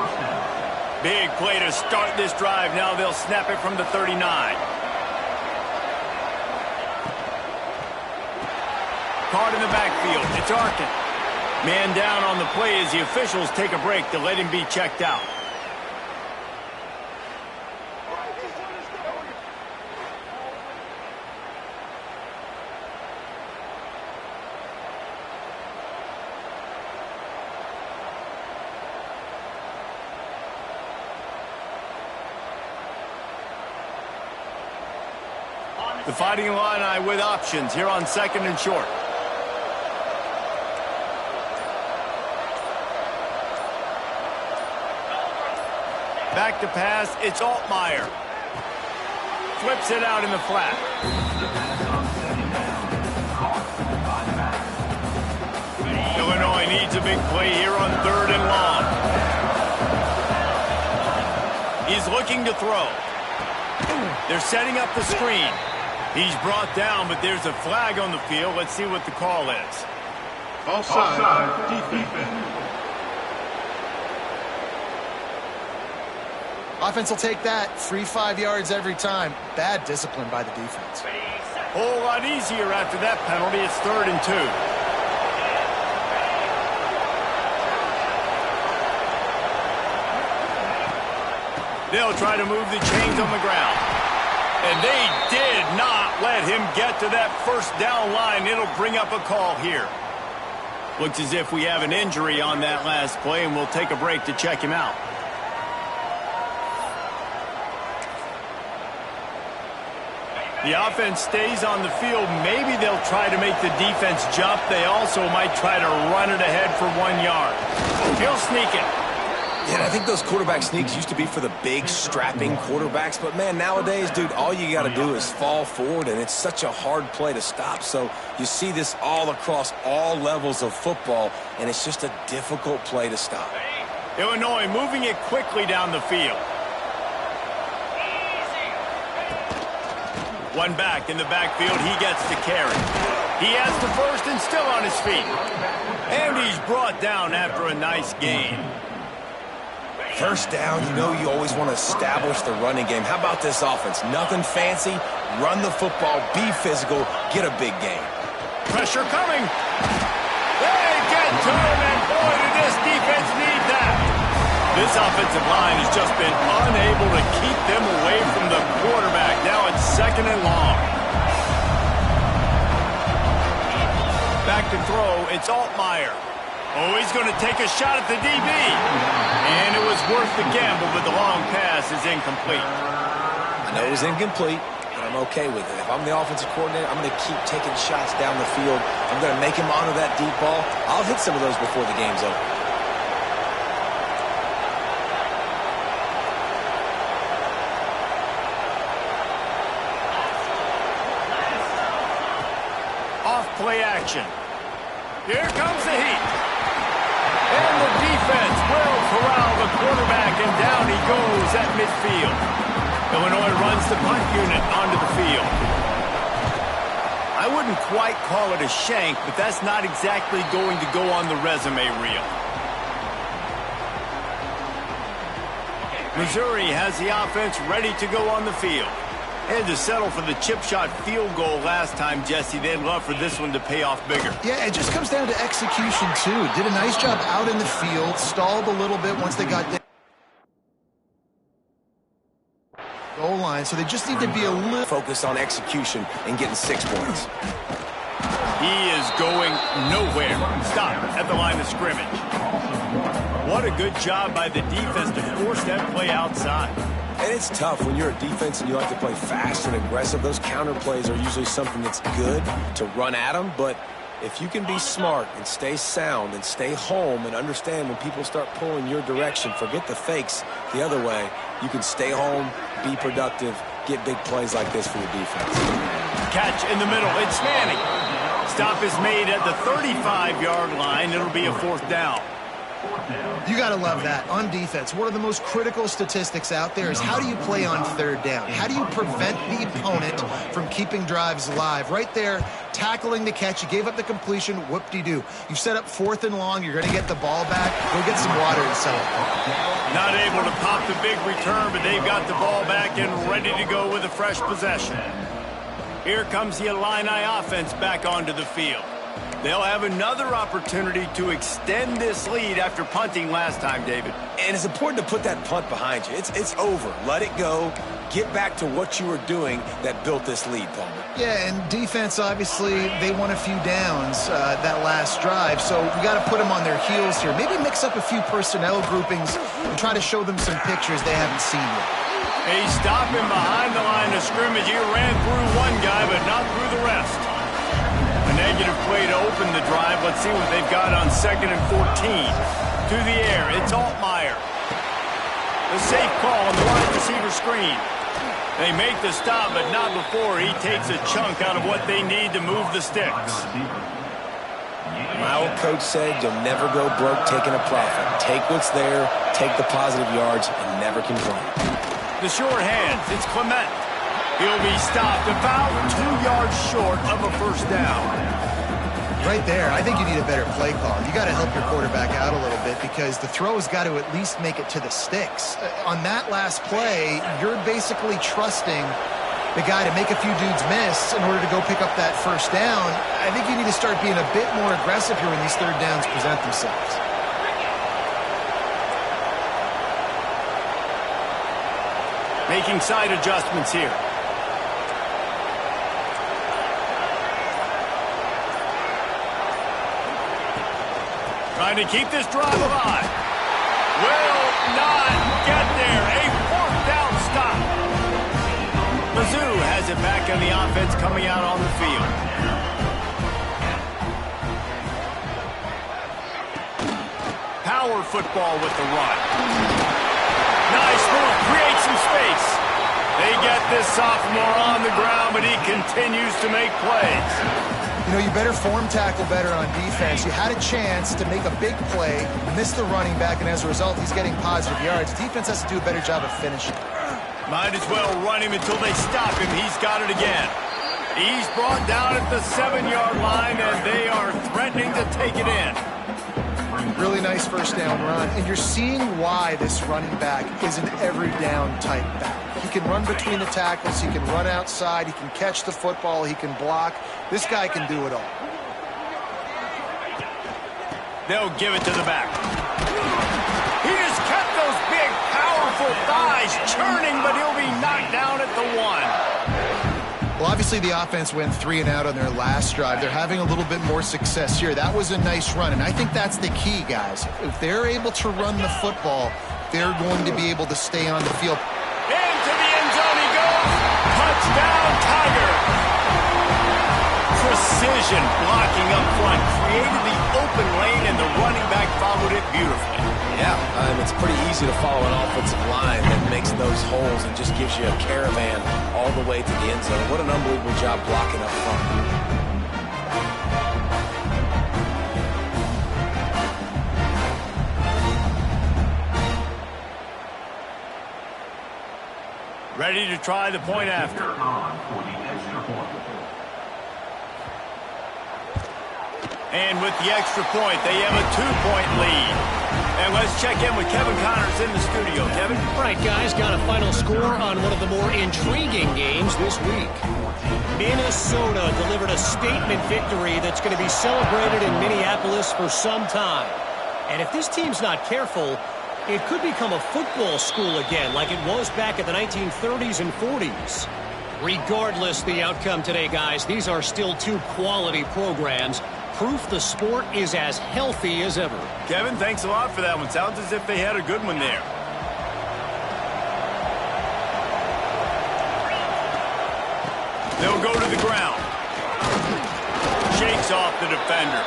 Big play to start this drive. Now they'll snap it from the 39. Caught in the backfield. It's Arkin. Man down on the play as the officials take a break to let him be checked out. The Fighting Illini with options here on 2nd and short. Back to pass, it's Altmaier. Flips it out in the flat. Illinois needs a big play here on 3rd and long. He's looking to throw. They're setting up the screen. He's brought down, but there's a flag on the field. Let's see what the call is.
Offside, defense.
Offense will take that. Free 5 yards every time. Bad discipline by the defense.
Whole lot easier after that penalty. It's 3rd and 2. They'll try to move the chains on the ground. And they did not let him get to that first down line. It'll bring up a call here. Looks as if we have an injury on that last play, and we'll take a break to check him out. The offense stays on the field. Maybe they'll try to make the defense jump. They also might try to run it ahead for 1 yard. He'll sneak it.
Yeah, I think those quarterback sneaks used to be for the big, strapping quarterbacks. But, man, nowadays, dude, all you got to do is fall forward, and it's such a hard play to stop. So you see this all across all levels of football, and it's just a difficult play to stop.
Illinois moving it quickly down the field. One back in the backfield. He gets the carry. He has the first and still on his feet. And he's brought down after a nice gain.
First down, you know you always want to establish the running game. How about this offense? Nothing fancy. Run the football, be physical, get a big gain.
Pressure coming. They get to him, and boy, did this defense need that. This offensive line has just been unable to keep them away from the quarterback. Now it's 2nd and long. Back to throw, it's Altmaier. Oh, he's going to take a shot at the DB. And it was worth the gamble, but the long pass is incomplete.
I know it was incomplete, but I'm okay with it. If I'm the offensive coordinator, I'm going to keep taking shots down the field. I'm going to make him honor that deep ball. I'll hit some of those before the game's over.
Off-play action. Here comes the heat. And the defense will corral the quarterback, and down he goes at midfield. Illinois runs the punt unit onto the field. I wouldn't quite call it a shank, but that's not exactly going to go on the resume reel. Missouri has the offense ready to go on the field. Had to settle for the chip shot field goal last time, Jesse. They'd love for this one to pay off bigger.
Yeah, it just comes down to execution, too. Did a nice job out in the field, stalled a little bit once they got down goal line, so they just need to be a little
focused on execution and getting 6 points.
He is going nowhere. Stop at the line of scrimmage. What a good job by the defense to force that play outside.
And it's tough when you're a defense and you like to play fast and aggressive. Those counter plays are usually something that's good to run at them. But if you can be smart and stay sound and stay home and understand when people start pulling your direction, forget the fakes the other way, you can stay home, be productive, get big plays like this for your defense.
Catch in the middle. It's Manning. Stop is made at the 35-yard line. It'll be a 4th down.
You got to love that. On defense, one of the most critical statistics out there is how do you play on 3rd down? How do you prevent the opponent from keeping drives alive? Right there, tackling the catch. You gave up the completion. Whoop-de-doo. You set up 4th and long. You're going to get the ball back. Go get some water and settle.
Not able to pop the big return, but they've got the ball back and ready to go with a fresh possession. Here comes the Illini offense back onto the field. They'll have another opportunity to extend this lead after punting last time, David.
And it's important to put that punt behind you. It's over. Let it go. Get back to what you were doing that built this lead, Palmer.
Yeah, and defense, obviously, they won a few downs that last drive, so we got to put them on their heels here. Maybe mix up a few personnel groupings and try to show them some pictures they haven't seen yet.
He's stopping behind the line of scrimmage. He ran through one guy, but not through the rest. A negative play to open the drive. Let's see what they've got on 2nd and 14. To the air, it's Altmaier. The safe call on the wide receiver screen. They make the stop, but not before he takes a chunk out of what they need to move the sticks.
My old coach said you'll never go broke taking a profit. Take what's there, take the positive yards, and never complain.
The short hands, it's Clement. He'll be stopped about 2 yards short of a 1st down.
Right there, I think you need a better play call. You got to help your quarterback out a little bit because the throw has got to at least make it to the sticks. On that last play, you're basically trusting the guy to make a few dudes miss in order to go pick up that 1st down. I think you need to start being a bit more aggressive here when these 3rd downs present themselves.
Making side adjustments here. Trying to keep this drive alive. Will not get there. A fourth down stop. Mizzou has it back on the offense coming out on the field. Power football with the run. Nice move. Create some space. They get this sophomore on the ground, but he continues to make plays.
You know, you better form tackle better on defense. You had a chance to make a big play, miss the running back, and as a result, he's getting positive yards. Defense has to do a better job of finishing.
Might as well run him until they stop him. He's got it again. He's brought down at the 7-yard line, and they are threatening to take it in.
Really nice first down run, and you're seeing why this running back is an every down type back. He can run between the tackles, he can run outside, he can catch the football, he can block. This guy can do it all.
They'll give it to the back. He has kept those big, powerful thighs churning, but he'll be knocked down at the 1.
Well, obviously the offense went 3 and out on their last drive. They're having a little bit more success here. That was a nice run, and I think that's the key, guys. If they're able to run the football, they're going to be able to stay on the field.
Into the end zone he goes. Touchdown, Tiger. Precision blocking up front. Created the open lane, and the running back followed it beautifully.
Yeah, it's pretty easy to follow an offensive line that makes those holes and just gives you a caravan all the way to the end zone. What an unbelievable job blocking up front.
Ready to try the point after. And with the extra point, they have a 2-point lead. And let's check in with Kevin Connors in the studio. Kevin?
All right, guys, got a final score on one of the more intriguing games this week. Minnesota delivered a statement victory that's going to be celebrated in Minneapolis for some time. And if this team's not careful, it could become a football school again like it was back in the 1930s and 40s. Regardless the outcome today, guys, these are still two quality programs. Proof the sport is as healthy as ever.
Kevin, thanks a lot for that one. Sounds as if they had a good one there. They'll go to the ground. Shakes off the defender.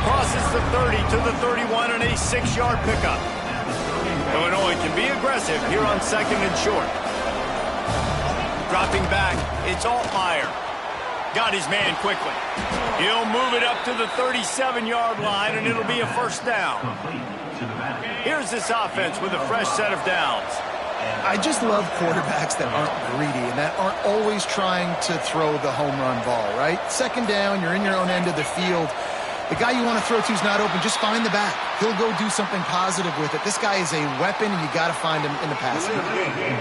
Crosses the 30 to the 31 and a 6-yard pickup. Illinois can be aggressive here on 2nd and short. Dropping back, it's Altmaier. Got his man quickly. He'll move it up to the 37-yard line, and it'll be a first down. Here's this offense with a fresh set of downs.
I just love quarterbacks that aren't greedy and that aren't always trying to throw the home run ball, right? 2nd down, you're in your own end of the field. The guy you want to throw to is not open. Just find the back. He'll go do something positive with it. This guy is a weapon, and you got to find him in the passing game.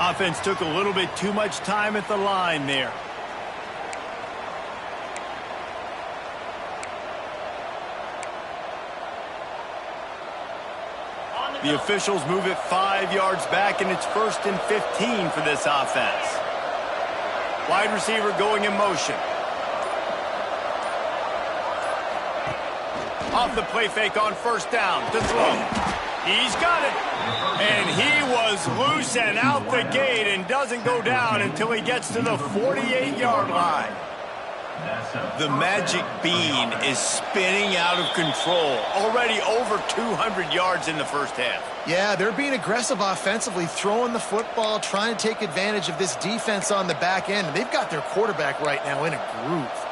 Offense took a little bit too much time at the line there. The officials move it 5 yards back, and it's 1st and 15 for this offense. Wide receiver going in motion. Off the play fake on 1st down to throw. He's got it. And he was loose and out the gate and doesn't go down until he gets to the 48-yard line. The magic bean is spinning out of control. Already over 200 yards in the first half.
Yeah, they're being aggressive offensively, throwing the football, trying to take advantage of this defense on the back end. They've got their quarterback right now in a groove.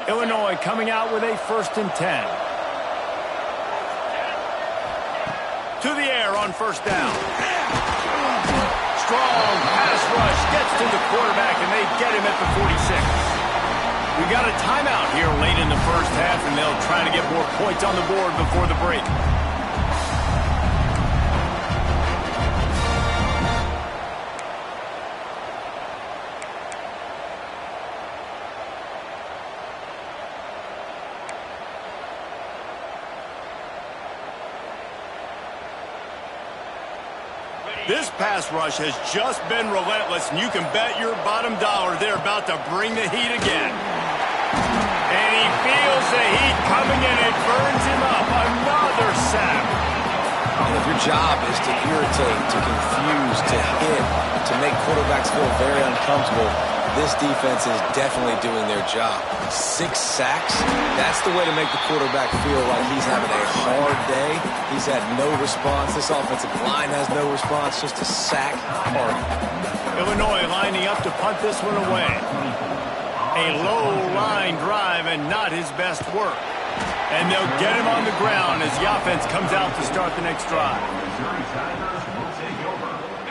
Illinois coming out with a 1st and 10. To the air on 1st down. Strong pass rush gets to the quarterback, and they get him at the 46. We got a timeout here late in the first half, and they'll try to get more points on the board before the break. This pass rush has just been relentless, and you can bet your bottom dollar they're about to bring the heat again. And he feels the heat coming, and it burns him up. Another sack.
If your job is to irritate, to confuse, to hit, to make quarterbacks feel very uncomfortable, this defense is definitely doing their job. 6 sacks, that's the way to make the quarterback feel like he's having a hard day. He's had no response. This offensive line has no response, just a sack party.
Illinois lining up to punt this one away. A low line drive and not his best work. And they'll get him on the ground as the offense comes out to start the next drive.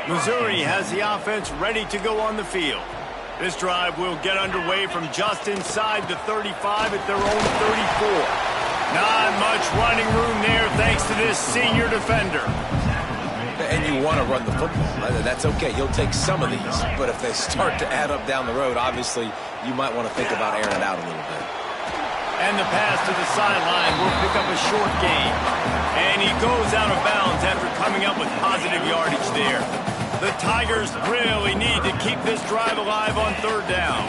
Missouri has the offense ready to go on the field. This drive will get underway from just inside the 35 at their own 34. Not much running room there thanks to this senior defender.
And you want to run the football. That's okay. You'll take some of these. But if they start to add up down the road, obviously you might want to think about airing it out a little bit.
And the pass to the sideline will pick up a short gain. And he goes out of bounds after coming up with positive yardage there. The Tigers really need to keep this drive alive on third down.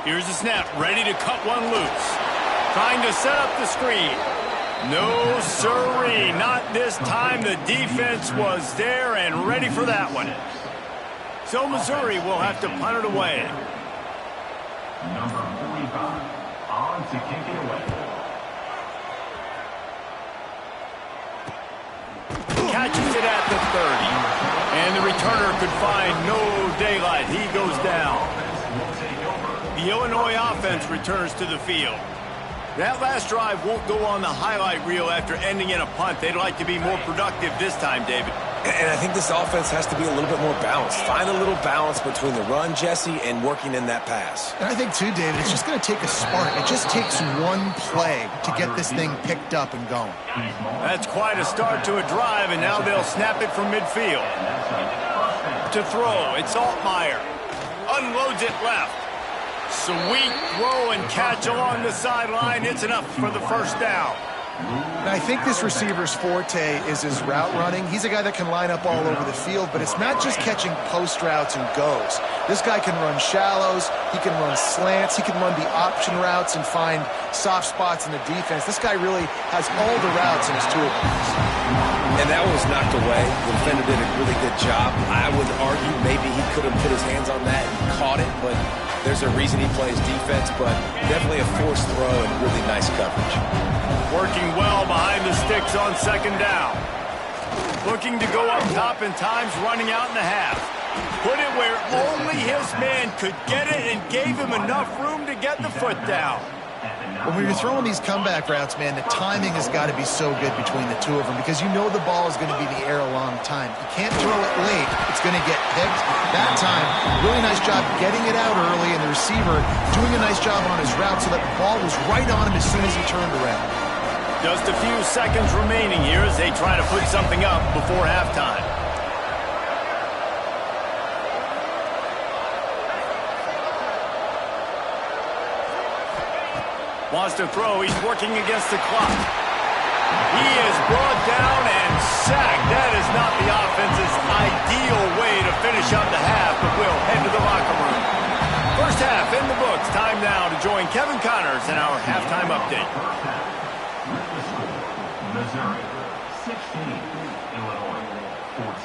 Here's the snap, ready to cut one loose. Trying to set up the screen. No siree, not this time. The defense was there and ready for that one. So Missouri will have to punt it away.
Number 45. On to kick it away.
Catches it at the 30. And the returner could find no daylight. He goes down. The Illinois offense returns to the field. That last drive won't go on the highlight reel after ending in a punt. They'd like to be more productive this time, David.
And I think this offense has to be a little bit more balanced. Find a little balance between the run, Jesse, and working in that pass.
And I think, too, David, it's just going to take a spark. It just takes one play to get this thing picked up and going.
That's quite a start to a drive, and now they'll snap it from midfield. To throw, it's Altmaier. Unloads it left. Sweet throw and catch along the sideline. It's enough for the first down.
And I think this receiver's forte is his route running. He's a guy that can line up all over the field, but it's not just catching post routes and goes. This guy can run shallows, he can run slants, he can run the option routes and find soft spots in the defense. This guy really has all the routes in his toolbox.
And that one was knocked away. The defender did a really good job. I would argue maybe he could have put his hands on that and caught it, but there's a reason he plays defense, but definitely a forced throw and really nice coverage.
Working well behind the sticks on second down. Looking to go up top and times running out in the half. Put it where only his man could get it and gave him enough room to get the foot down.
When you're throwing these comeback routes, man, the timing has got to be so good between the two of them because you know the ball is going to be in the air a long time. You can't throw it late. It's going to get picked. That time, really nice job getting it out early, and the receiver doing a nice job on his route so that the ball was right on him as soon as he turned around.
Just a few seconds remaining here as they try to put something up before halftime. Wants to throw. He's working against the clock. He is brought down and sacked. That is not the offense's ideal way to finish up the half, but we'll head to the locker room. First half in the books. Time now to join Kevin Connors in our halftime update.
Missouri 16, Illinois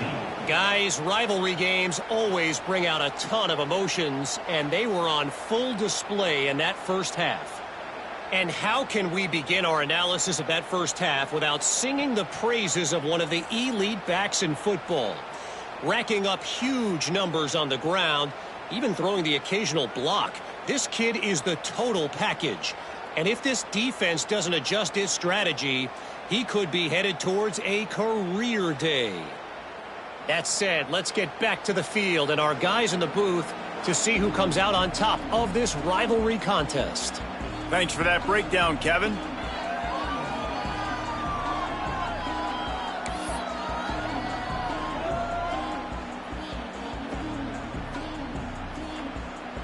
14.
Guys, rivalry games always bring out a ton of emotions, and they were on full display in that first half. And how can we begin our analysis of that first half without singing the praises of one of the elite backs in football? Racking up huge numbers on the ground, even throwing the occasional block. This kid is the total package. And if this defense doesn't adjust its strategy, he could be headed towards a career day. That said, let's get back to the field and our guys in the booth to see who comes out on top of this rivalry contest.
Thanks for that breakdown, Kevin.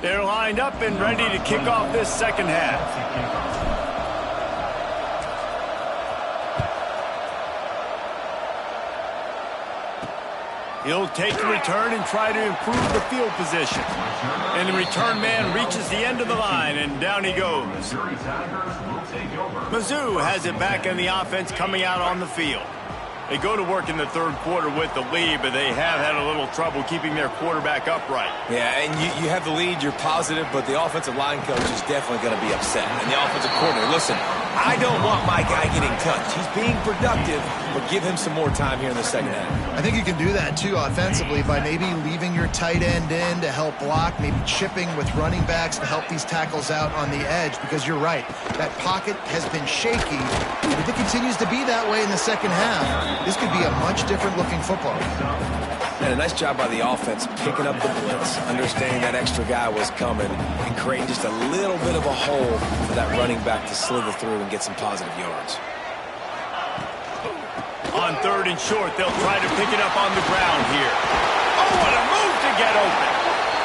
They're lined up and ready to kick off this second half. He'll take the return and try to improve the field position. And the return man reaches the end of the line, and down he goes. Mizzou has it back in the offense coming out on the field. They go to work in the third quarter with the lead, but they have had a little trouble keeping their quarterback upright.
Yeah, and you have the lead, you're positive, but the offensive line coach is definitely going to be upset. And the offensive coordinator, listen, I don't want my guy getting touched. He's being productive, but give him some more time here in the second half.
I think you can do that, too, offensively, by maybe leaving your tight end in to help block, maybe chipping with running backs to help these tackles out on the edge, because you're right. That pocket has been shaky. If it continues to be that way in the second half, this could be a much different-looking football.
And a nice job by the offense picking up the blitz, understanding that extra guy was coming, and creating just a little bit of a hole for that running back to slither through and get some positive yards.
On third and short, they'll try to pick it up on the ground here. Oh, what a move to get open.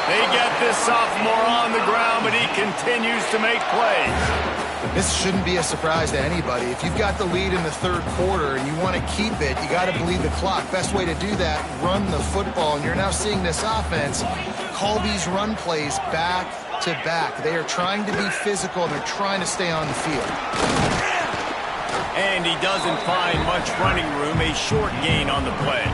They get this sophomore on the ground, but he continues to make plays.
This shouldn't be a surprise to anybody. If you've got the lead in the third quarter and you want to keep it, you got to bleed the clock. Best way to do that, run the football. And you're now seeing this offense call these run plays back to back. They are trying to be physical, and they're trying to stay on the field.
And he doesn't find much running room, a short gain on the play.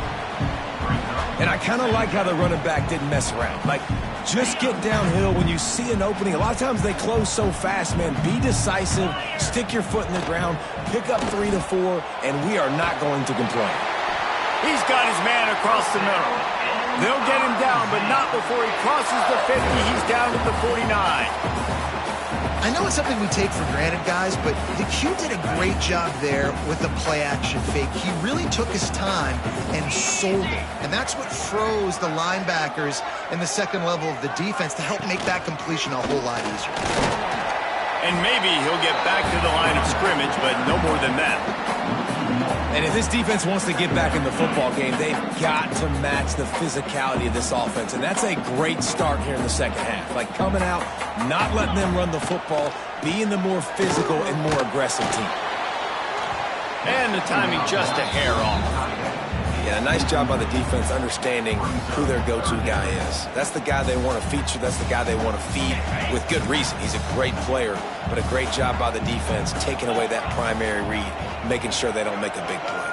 And I kind of like how the running back didn't mess around. Like, just get downhill when you see an opening. A lot of times they close so fast, man. Be decisive, stick your foot in the ground, pick up 3 to 4, and we are not going to complain.
He's got his man across the middle. They'll get him down, but not before he crosses the 50. He's down at the 49.
I know it's something we take for granted, guys, but the Q did a great job there with the play-action fake. He really took his time and sold it. And that's what froze the linebackers in the second level of the defense to help make that completion a whole lot easier.
And maybe he'll get back to the line of scrimmage, but no more than that.
And if this defense wants to get back in the football game, they've got to match the physicality of this offense. And that's a great start here in the second half. Like, coming out, not letting them run the football, being the more physical and more aggressive team.
And the timing just a hair off.
Yeah, nice job by the defense understanding who their go-to guy is. That's the guy they want to feature. That's the guy they want to feed with good reason. He's a great player, but a great job by the defense taking away that primary read, making sure they don't make a big play.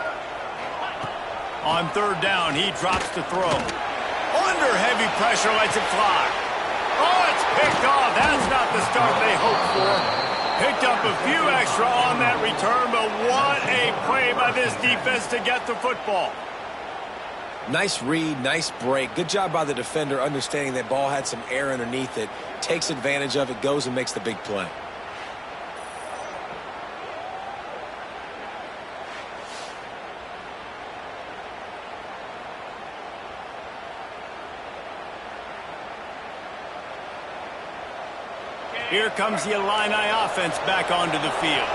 On third down, he drops to throw. Under heavy pressure, lets it fly. Oh, it's picked off. That's not the start they hoped for. Picked up a few extra on that return, but what a play by this defense to get the football.
Nice read, nice break. Good job by the defender understanding that ball had some air underneath it, takes advantage of it, goes and makes the big play.
Here comes the Illini offense back onto the field.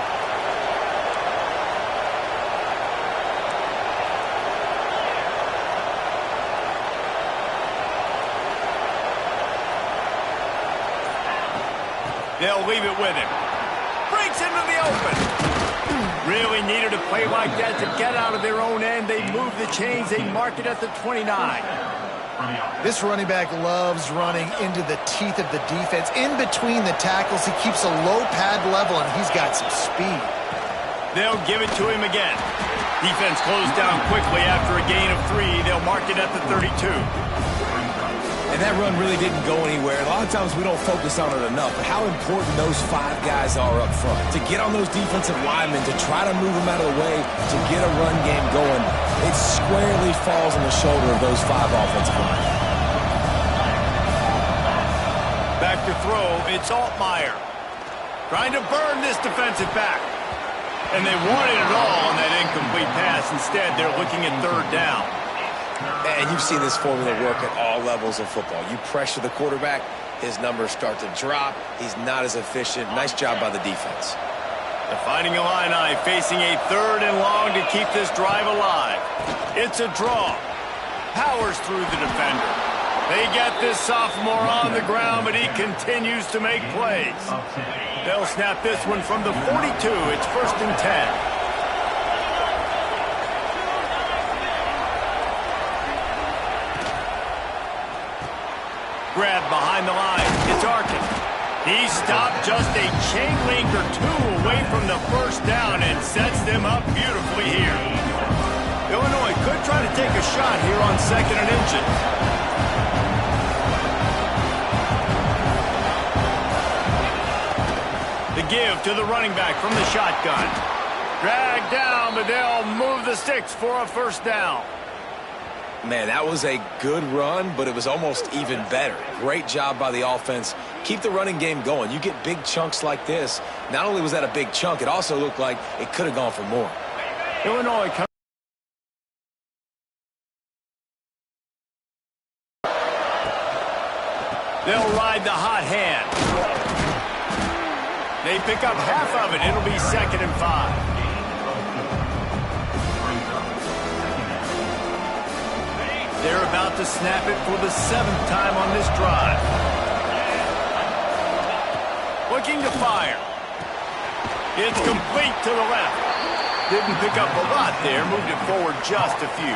They'll leave it with him. Breaks into the open. Really needed a play like that to get out of their own end. They move the chains. They mark it at the 29.
This running back loves running into the teeth of the defense. In between the tackles, he keeps a low pad level, and he's got some speed.
They'll give it to him again. Defense closed down quickly after a gain of 3. They'll mark it at the 32.
And that run really didn't go anywhere. A lot of times we don't focus on it enough, but how important those 5 guys are up front. To get on those defensive linemen, to try to move them out of the way, to get a run game going, it squarely falls on the shoulder of those 5 offensive linemen.
Back to throw, it's Altmaier. Trying to burn this defensive back. And they wanted it all on that incomplete pass. Instead, they're looking at third down.
And you've seen this formula work at all levels of football. You pressure the quarterback, his numbers start to drop. He's not as efficient. Nice job by the defense.
The Fighting Illini facing a 3rd and long to keep this drive alive. It's a draw. Powers through the defender. They get this sophomore on the ground, but he continues to make plays. They'll snap this one from the 42. It's 1st and 10. grab behind the line. It's Arkin. He stopped just a chain link or two away from the first down and sets them up beautifully here. Illinois could try to take a shot here on 2nd and inches. The give to the running back from the shotgun. Dragged down, but they'll move the sticks for a first down.
Man, that was a good run, but it was almost even better. Great job by the offense. Keep the running game going. You get big chunks like this. Not only was that a big chunk, it also looked like it could have gone for more.
Illinois comes. They'll ride the hot hand. They pick up half of it. It'll be 2nd and 5. They're about to snap it for the 7th time on this drive. Looking to fire. It's complete to the left. Didn't pick up a lot there. Moved it forward just a few.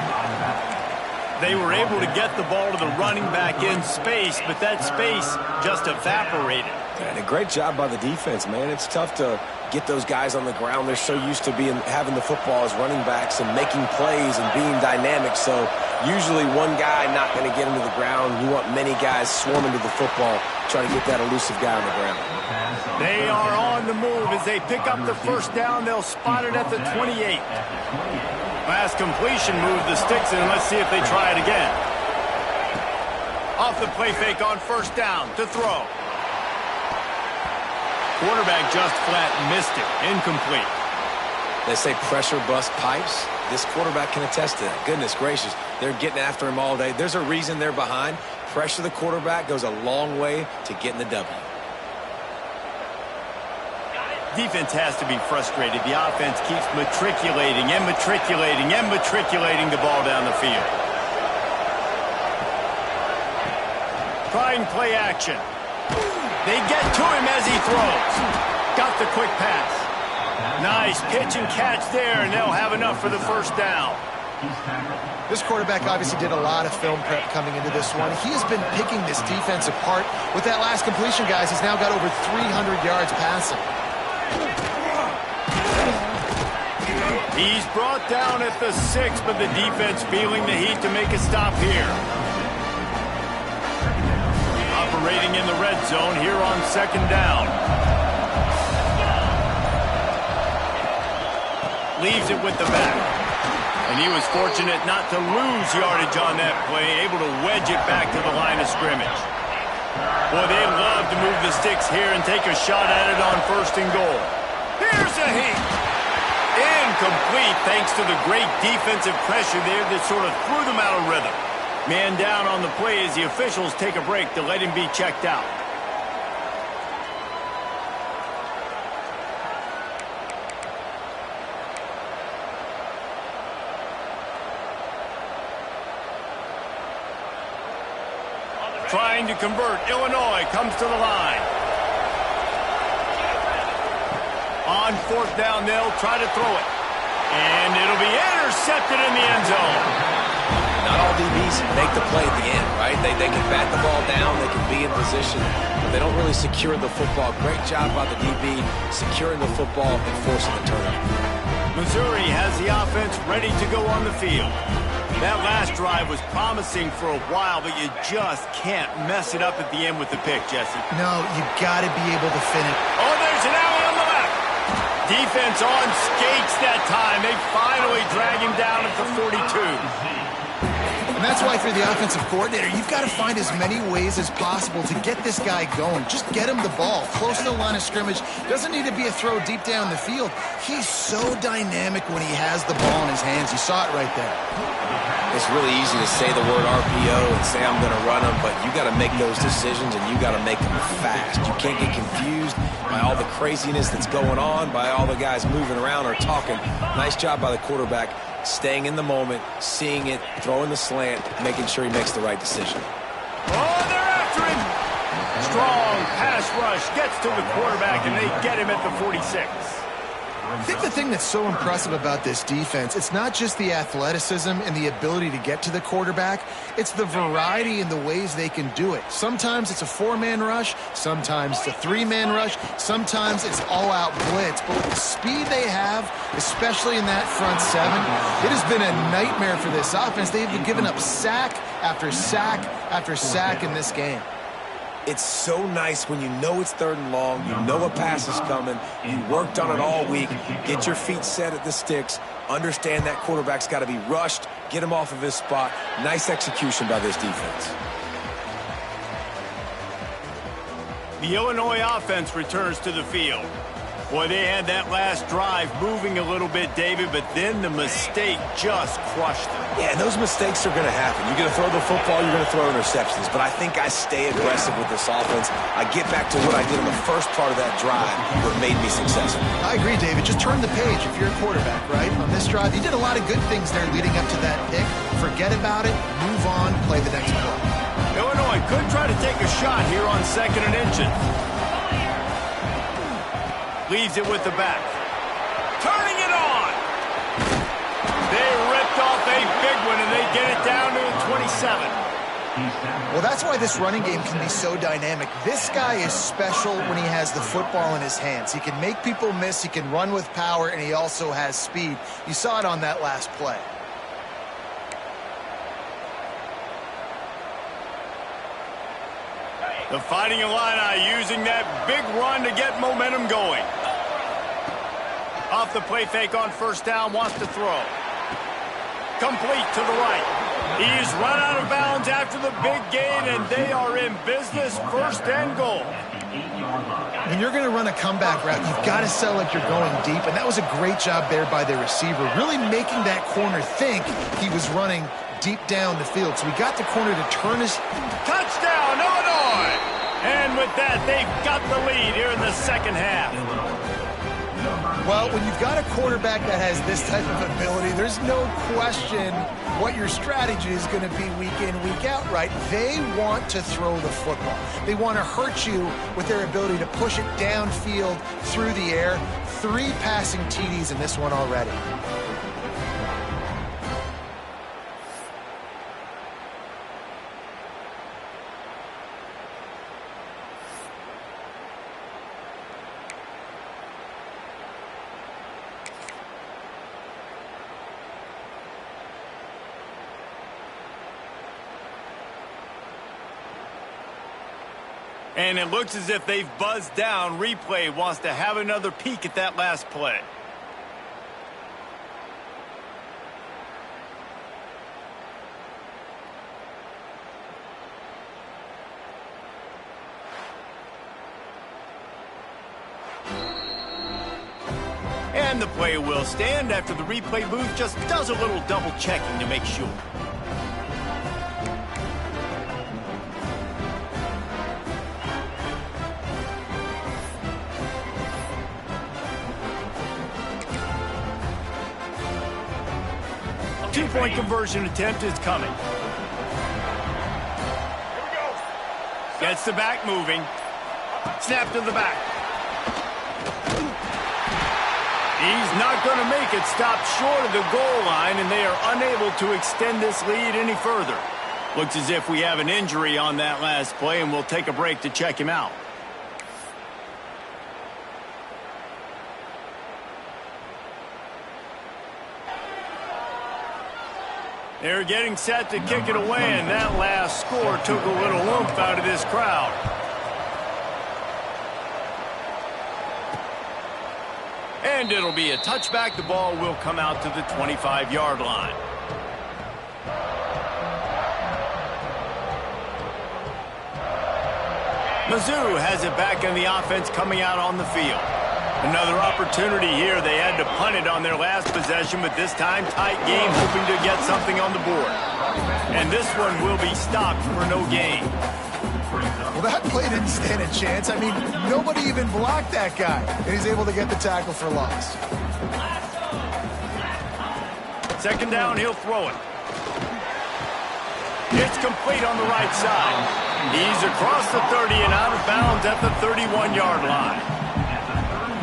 They were able to get the ball to the running back in space, but that space just evaporated.
And a great job by the defense, man. It's tough to get those guys on the ground. They're so used to having the football as running backs and making plays and being dynamic. So usually one guy not going to get into the ground. You want many guys swarming to the football, trying to get that elusive guy on the ground.
They are on the move as they pick up the first down. They'll spot it at the 28. Last completion moved the sticks in. Let's see if they try it again. Off the play fake on first down to throw. Quarterback just flat missed it. Incomplete.
They say pressure bust pipes. This quarterback can attest to that. Goodness gracious. They're getting after him all day. There's a reason they're behind. Pressure the quarterback goes a long way to getting the W.
Defense has to be frustrated. The offense keeps matriculating and matriculating and matriculating the ball down the field. Trying play action. They get to him as he throws. Got the quick pass. Nice pitch and catch there, and they'll have enough for the first down.
This quarterback obviously did a lot of film prep coming into this one. He has been picking this defense apart. With that last completion, guys, he's now got over 300 yards passing.
He's brought down at the 6, but the defense feeling the heat to make a stop here. Operating in the red zone here on 2nd down. Leaves it with the back. And he was fortunate not to lose yardage on that play, able to wedge it back to the line of scrimmage. Boy, they love to move the sticks here and take a shot at it on 1st and goal. Here's a heat. Incomplete thanks to the great defensive pressure there that sort of threw them out of rhythm. Man down on the play as the officials take a break to let him be checked out. Trying to convert. Illinois comes to the line. On 4th down, they'll try to throw it. And it'll be intercepted in the end zone.
Not all DBs make the play at the end, right? They can bat the ball down, they can be in position, but they don't really secure the football. Great job by the DB securing the football and forcing the turnover.
Missouri has the offense ready to go on the field. That last drive was promising for a while, but you just can't mess it up at the end with the pick, Jesse.
No, you got to be able to finish.
Oh, there's an alley on the left. Defense on skates that time. They finally drag him down at the 42.
And that's why, if you're the offensive coordinator, you've got to find as many ways as possible to get this guy going. Just get him the ball close to the line of scrimmage. Doesn't need to be a throw deep down the field. He's so dynamic when he has the ball in his hands. You saw it right there.
It's really easy to say the word RPO and say I'm going to run them, but you got to make those decisions and you got to make them fast. You can't get confused by all the craziness that's going on, by all the guys moving around or talking. Nice job by the quarterback. Staying in the moment, seeing it, throwing the slant, making sure he makes the right decision.
Oh, they're after him. Strong pass rush gets to the quarterback, and they get him at the 46.
I think the thing that's so impressive about this defense, it's not just the athleticism and the ability to get to the quarterback, it's the variety in the ways they can do it. Sometimes it's a 4-man rush, sometimes it's a 3-man rush, sometimes it's all-out blitz. But with the speed they have, especially in that front 7, it has been a nightmare for this offense. They've given up sack after sack after sack in this game.
It's so nice when you know it's 3rd and long, you know a pass is coming, you worked on it all week, get your feet set at the sticks, understand that quarterback's got to be rushed, get him off of his spot. Nice execution by this defense.
The Illinois offense returns to the field. Boy, they had that last drive moving a little bit, David, but then the mistake just crushed them.
Yeah, and those mistakes are going to happen. You're going to throw the football, you're going to throw interceptions. But I think I stay aggressive with this offense. I get back to what I did in the first part of that drive, what made me successful.
I agree, David. Just turn the page if you're a quarterback, right? On this drive, you did a lot of good things there leading up to that pick. Forget about it, move on, play the next play.
Illinois could try to take a shot here on 2nd and inches. Leaves it with the back. Turning it on. They ripped off a big one, and they get it down to the 27.
Well, that's why this running game can be so dynamic. This guy is special when he has the football in his hands. He can make people miss, he can run with power, and he also has speed. You saw it on that last play.
The Fighting Illini using that big run to get momentum going. Off the play fake on 1st down, wants to throw. Complete to the right. He's run out of bounds after the big gain, and they are in business, 1st and goal.
When you're going to run a comeback route, you've got to sell like you're going deep, and that was a great job there by the receiver, really making that corner think he was running deep down the field. So we got the corner to turn his...
Touchdown, Illinois! And with that, they've got the lead here in the 2nd half.
Well, when you've got a quarterback that has this type of ability, there's no question what your strategy is going to be week in, week out, right? They want to throw the football. They want to hurt you with their ability to push it downfield through the air. 3 passing TDs in this one already.
And it looks as if they've buzzed down. Replay wants to have another peek at that last play. And the play will stand after the replay booth just does a little double checking to make sure. Two-point conversion attempt is coming. Gets the back moving. Snap to the back. He's not going to make it. Stopped short of the goal line, and they are unable to extend this lead any further. Looks as if we have an injury on that last play, and we'll take a break to check him out. They're getting set to kick it away, and that last score took a little oomph out of this crowd. And it'll be a touchback. The ball will come out to the 25-yard line. Mizzou has it back in the offense coming out on the field. Another opportunity here. They had to punt it on their last possession, but this time tight game, hoping to get something on the board. And this one will be stopped for no gain.
Well, that play didn't stand a chance. I mean, nobody even blocked that guy, and he's able to get the tackle for loss.
2nd down, he'll throw it. It's complete on the right side. He's across the 30 and out of bounds at the 31-yard line.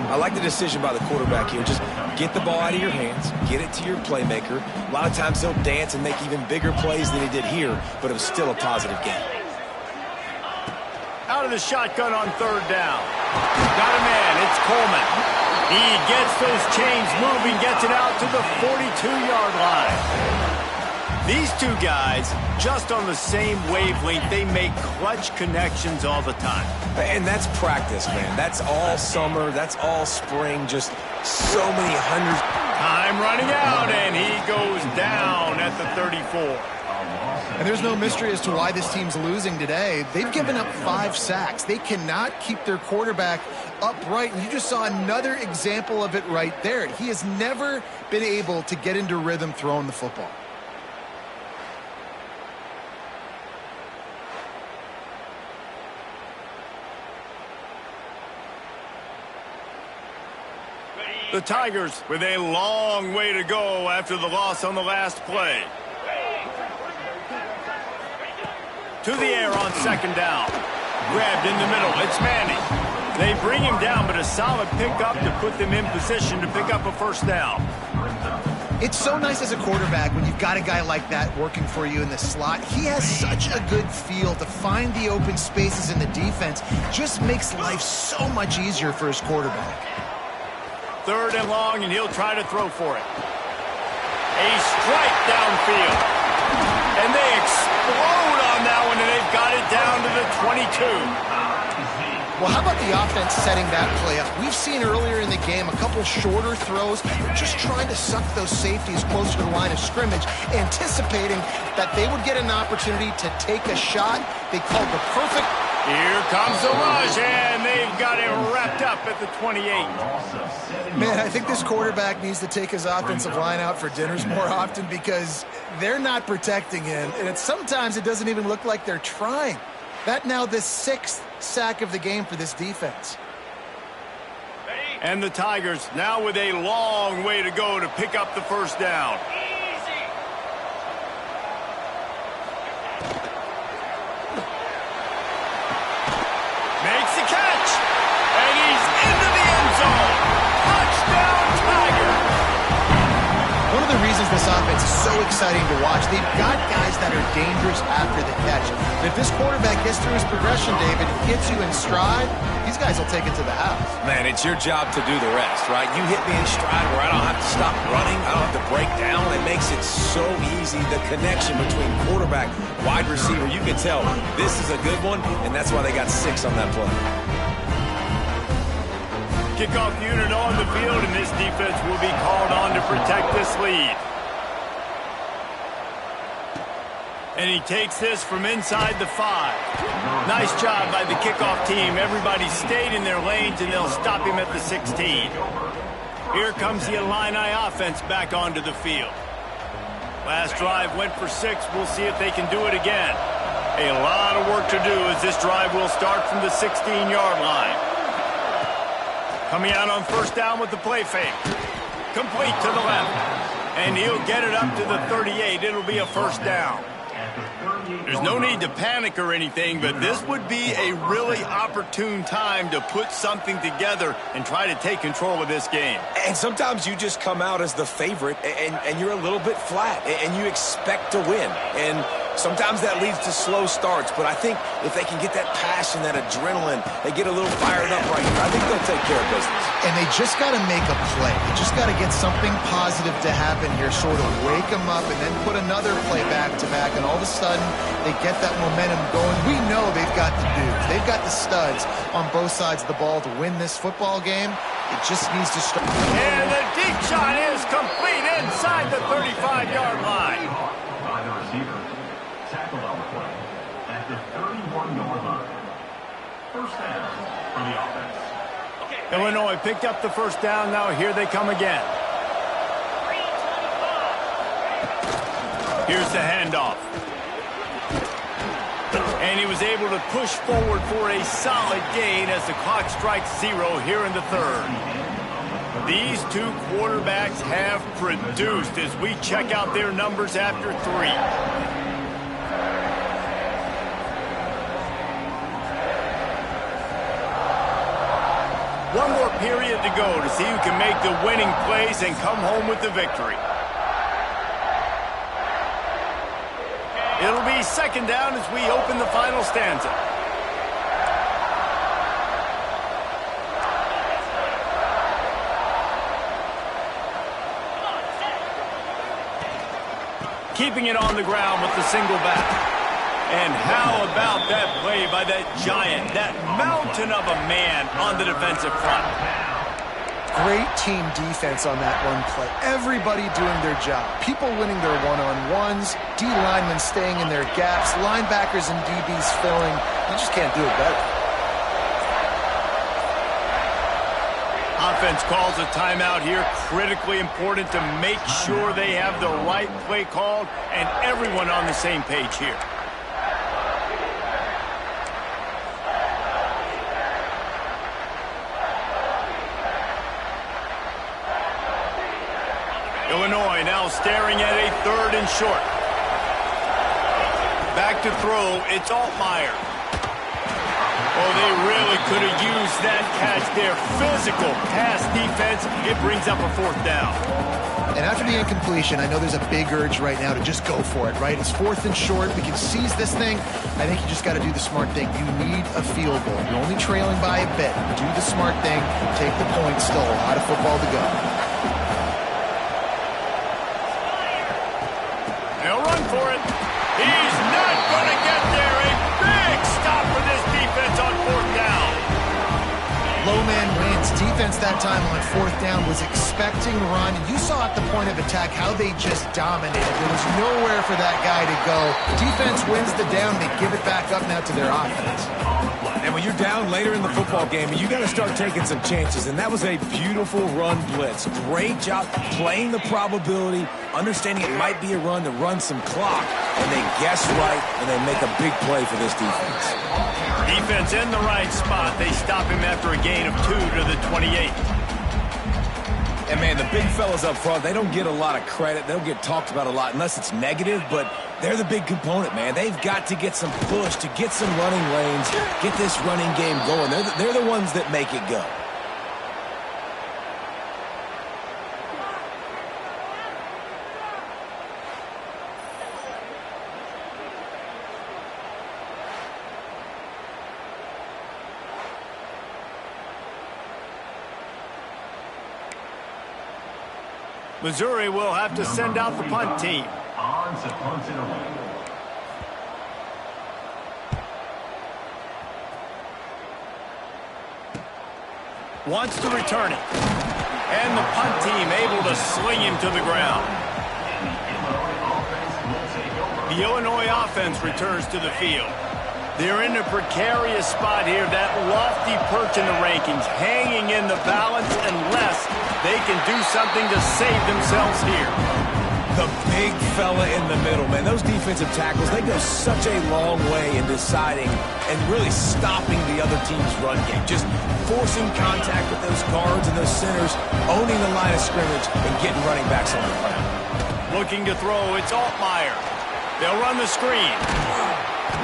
I like the decision by the quarterback here. Just get the ball out of your hands, get it to your playmaker. A lot of times he'll dance and make even bigger plays than he did here, but it was still a positive game.
Out of the shotgun on third down. Got a man. It's Coleman. He gets those chains moving, gets it out to the 42-yard line. These two guys, just on the same wavelength, they make clutch connections all the time.
And that's practice, man. That's all summer. That's all spring. Just so many hundreds.
Time running out, and he goes down at the 34.
And there's no mystery as to why this team's losing today. They've given up 5 sacks. They cannot keep their quarterback upright. And you just saw another example of it right there. He has never been able to get into rhythm throwing the football.
The Tigers with a long way to go after the loss on the last play. To the air on second down. Grabbed in the middle. It's Manning. They bring him down, but a solid pickup to put them in position to pick up a first down.
It's so nice as a quarterback when you've got a guy like that working for you in the slot. He has such a good feel to find the open spaces in the defense. Just makes life so much easier for his quarterback.
Third and long, and he'll try to throw for it. A strike downfield. And they explode on that one, and they've got it down to the 22.
Well, how about the offense setting that play up? We've seen earlier in the game a couple shorter throws, just trying to suck those safeties closer to the line of scrimmage, anticipating that they would get an opportunity to take a shot. They called the perfect...
Here comes the rush, and they've got it wrapped up at the 28.
Man, I think this quarterback needs to take his offensive line out for dinners more often because they're not protecting him, and sometimes it doesn't even look like they're trying. That now the 6th sack of the game for this defense.
And the Tigers now with a long way to go to pick up the first down. Makes the catch, and he's into the end zone. Touchdown, Tiger.
One of the reasons this offense is so exciting to watch, they've got guys that are dangerous after the catch. And if this quarterback gets through his progression, David, gets you in stride, these guys will take it to the house.
Man, it's your job to do the rest, right? You hit me in stride where I don't have to stop running. I don't have to break down. It makes it so easy. The connection between quarterback, wide receiver, you can tell this is a good one, and that's why they got 6 on that play.
Kickoff unit on the field, and this defense will be called on to protect this lead. And he takes this from inside the 5. Nice job by the kickoff team. Everybody stayed in their lanes, and they'll stop him at the 16. Here comes the Illini offense back onto the field. Last drive went for 6. We'll see if they can do it again. A lot of work to do as this drive will start from the 16-yard line. Coming out on first down with the play fake. Complete to the left. And he'll get it up to the 38. It'll be a first down. There's no need to panic or anything, but this would be a really opportune time to put something together and try to take control of this game.
And sometimes you just come out as the favorite, and you're a little bit flat, and you expect to win. And sometimes that leads to slow starts, but I think if they can get that passion, that adrenaline, they get a little fired up right here, I think they'll take care of business.
And they just got to make a play. They just got to get something positive to happen here, sort of wake them up, and then put another play back-to-back, and all of a sudden they get that momentum going. We know they've got the dudes. They've got the studs on both sides of the ball to win this football game. It just needs to start.
And the deep shot is complete inside the 35-yard line.
By the receiver. Tackled on the play at the 31-yard line. First down for the offense.
Illinois picked up the first down. Now here they come again. Here's the handoff. And he was able to push forward for a solid gain as the clock strikes 0 here in the third. These two quarterbacks have produced as we check out their numbers after 3. one more period to go to see who can make the winning plays and come home with the victory. It'll be second down as we open the final stanza. Keeping it on the ground with the single back. And how about that play by that giant, that mountain of a man on the defensive front?
Great team defense on that one play. Everybody doing their job. People winning their one-on-ones, D linemen staying in their gaps, linebackers and DBs filling. You just can't do it better.
Offense calls a timeout here. Critically important to make sure they have the right play called and everyone on the same page here. Illinois now staring at a 3rd and short. Back to throw, it's Altmaier. Oh, they really could have used that catch there. Physical pass defense, it brings up a 4th down.
And after the incompletion, I know there's a big urge right now to just go for it, right? It's 4th and short. We can seize this thing. I think you just got to do the smart thing. You need a field goal. You're only trailing by a bit. Do the smart thing. Take the point. Still a lot of football to go.
They'll run for it. He's not going to get there. A big stop for this defense on 4th down.
Low man wins. Defense that time on 4th down was expecting run. And you saw at the point of attack how they just dominated. There was nowhere for that guy to go. Defense wins the down. They give it back up now to their offense.
And when you're down later in the football game, you got to start taking some chances. And that was a beautiful run blitz. Great job playing the probability, understanding it might be a run to run some clock. And they guess right, and they make a big play for this defense.
Defense in the right spot. They stop him after a gain of 2 to the 28.
And, man, the big fellas up front, they don't get a lot of credit. They don't get talked about a lot unless it's negative, but they're the big component, man. They've got to get some push to get some running lanes, get this running game going. They're the ones that make it go.
Missouri will have to send out the punt team.
On to punt it away.
Wants to return it. And the punt team able to sling him to the ground. The Illinois offense returns to the field. They're in a precarious spot here, that lofty perch in the rankings, hanging in the balance unless they can do something to save themselves here.
The big fella in the middle, man. Those defensive tackles, they go such a long way in deciding and really stopping the other team's run game. Just forcing contact with those guards and those centers, owning the line of scrimmage, and getting running backs on the ground.
Looking to throw, it's Altmaier. They'll run the screen.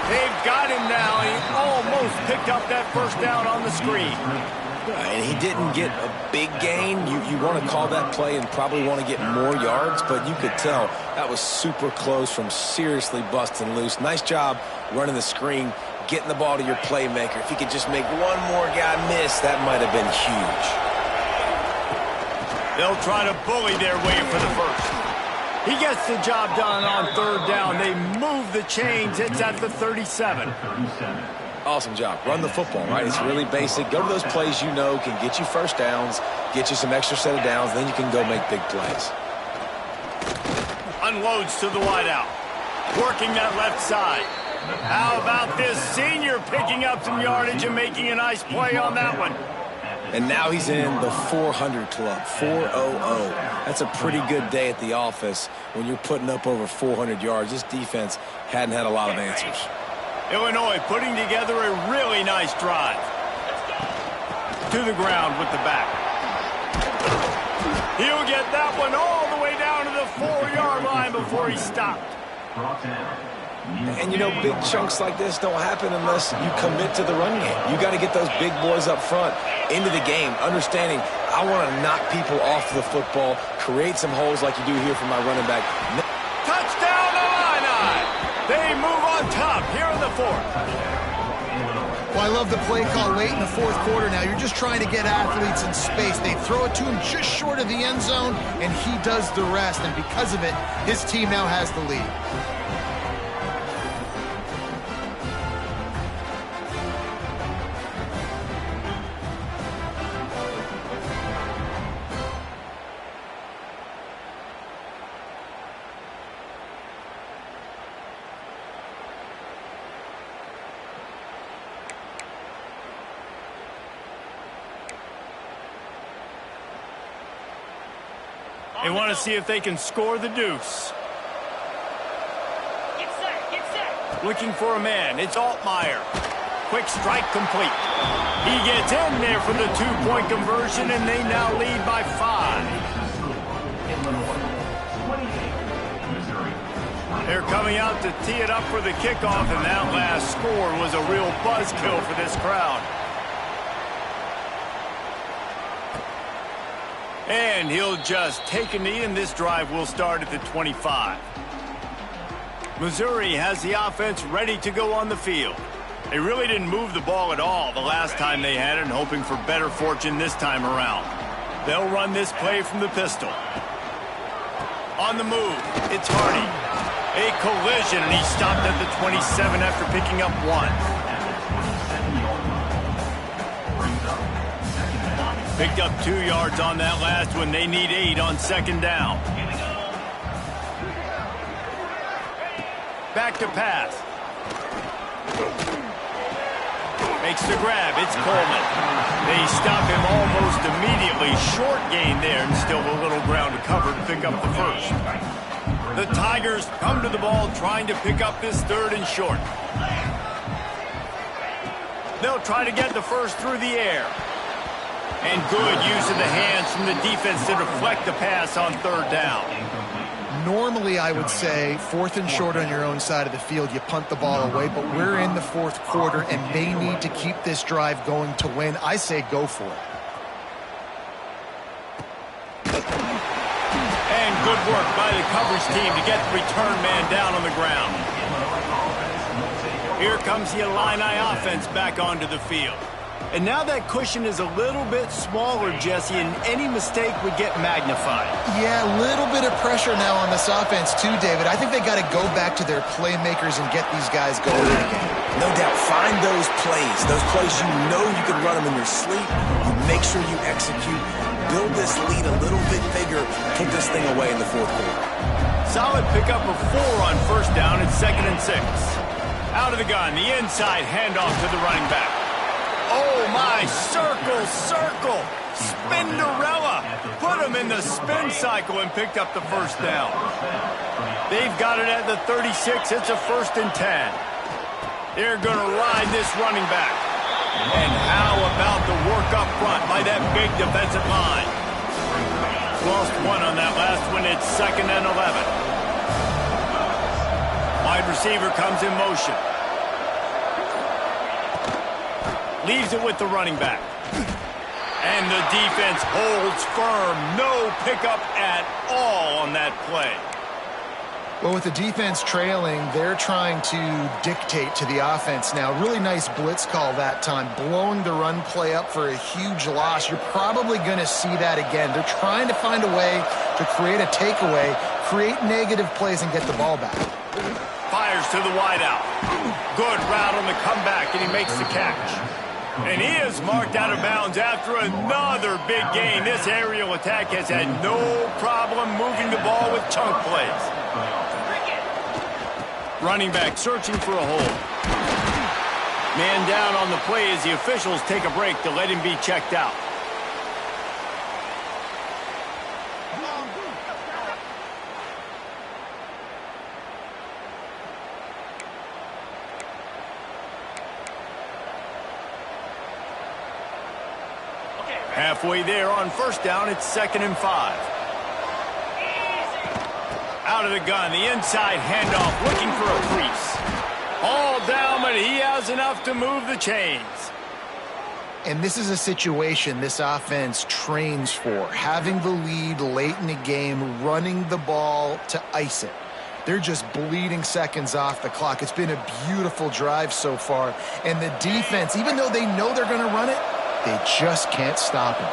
They've got him now. He almost picked up that 1st down on the screen.
And he didn't get a big gain. You want to call that play and probably want to get more yards, but you could tell that was super close from seriously busting loose. Nice job running the screen, getting the ball to your playmaker. If he could just make one more guy miss, that might have been huge.
They'll try to bully their way for the 1st. He gets the job done on 3rd down. They move the chains. It's at the 37.
Awesome job. Run the football, right? It's really basic. Go to those plays you know can get you 1st downs, get you some extra set of downs, then you can go make big plays.
Unloads to the wideout. Working that left side. How about this senior picking up some yardage and making a nice play on that one?
And now he's in the 400 club, 400. That's a pretty good day at the office when you're putting up over 400 yards. This defense hadn't had a lot of answers.
Illinois putting together a really nice drive. To the ground with the back. He'll get that one all the way down to the 4-yard line before he stopped.
Brought down
And, you know, big chunks like this don't happen unless you commit to the run game. You got to get those big boys up front into the game, understanding I want to knock people off the football, create some holes like you do here for my running back.
Touchdown, Illini! They move on top here in the fourth.
Well, I love the play call late in the fourth quarter now. You're just trying to get athletes in space. They throw it to him just short of the end zone, and he does the rest. And because of it, his team now has the lead.
They want to see if they can score the deuce.
Get set.
Looking for a man. It's Altmaier. Quick strike complete. He gets in there for the two-point conversion, and they now lead by 5. They're coming out to tee it up for the kickoff, and that last score was a real buzzkill for this crowd. And he'll just take a knee, and this drive will start at the 25. Missouri has the offense ready to go on the field. They really didn't move the ball at all the last time they had it, and hoping for better fortune this time around. They'll run this play from the pistol. On the move, it's Hardy. A collision, and he stopped at the 27 after picking up 1. Picked up 2 yards on that last one. They need 8 on second down. Back to pass. Makes the grab. It's Coleman. They stop him almost immediately. Short gain there, and still a little ground to cover to pick up the first. The Tigers come to the ball trying to pick up this 3rd and short. They'll try to get the first through the air. And good use of the hands from the defense to deflect the pass on 3rd down.
Normally, I would say 4th and short on your own side of the field, you punt the ball away, but we're in the 4th quarter, and they need to keep this drive going to win. I say go for it.
And good work by the coverage team to get the return man down on the ground. Here comes the Illini offense back onto the field. And now that cushion is a little bit smaller, Jesse, and any mistake would get magnified.
Yeah, a little bit of pressure now on this offense too, David. I think they got to go back to their playmakers and get these guys going again.
No doubt. Find those plays you know you can run them in your sleep. You make sure you execute. Build this lead a little bit bigger. Put this thing away in the 4th quarter.
Solid pickup of 4 on first down. It's 2nd and 6. Out of the gun, the inside handoff to the running back. Oh, my, circle, Spinderella. Put him in the spin cycle and picked up the first down. They've got it at the 36. It's a 1st and 10. They're going to ride this running back. And how about the work up front by that big defensive line? Lost 1 on that last one. It's 2nd and 11. Wide receiver comes in motion. Leaves it with the running back. And the defense holds firm. No pickup at all on that play.
Well, with the defense trailing, they're trying to dictate to the offense now. Really nice blitz call that time, blowing the run play up for a huge loss. You're probably going to see that again. They're trying to find a way to create a takeaway, create negative plays, and get the ball back.
Fires to the wideout. Good route on the comeback, and he makes the catch. And he is marked out of bounds after another big gain. This aerial attack has had no problem moving the ball with chunk plays. Running back searching for a hole. Man down on the play as the officials take a break to let him be checked out. Halfway there on first down, it's 2nd and 5. Out of the gun, the inside handoff, looking for a crease. All down, but he has enough to move the chains.
And this is a situation this offense trains for, having the lead late in the game, running the ball to ice it. They're just bleeding seconds off the clock. It's been a beautiful drive so far. And the defense, even though they know they're going to run it, they just can't stop him.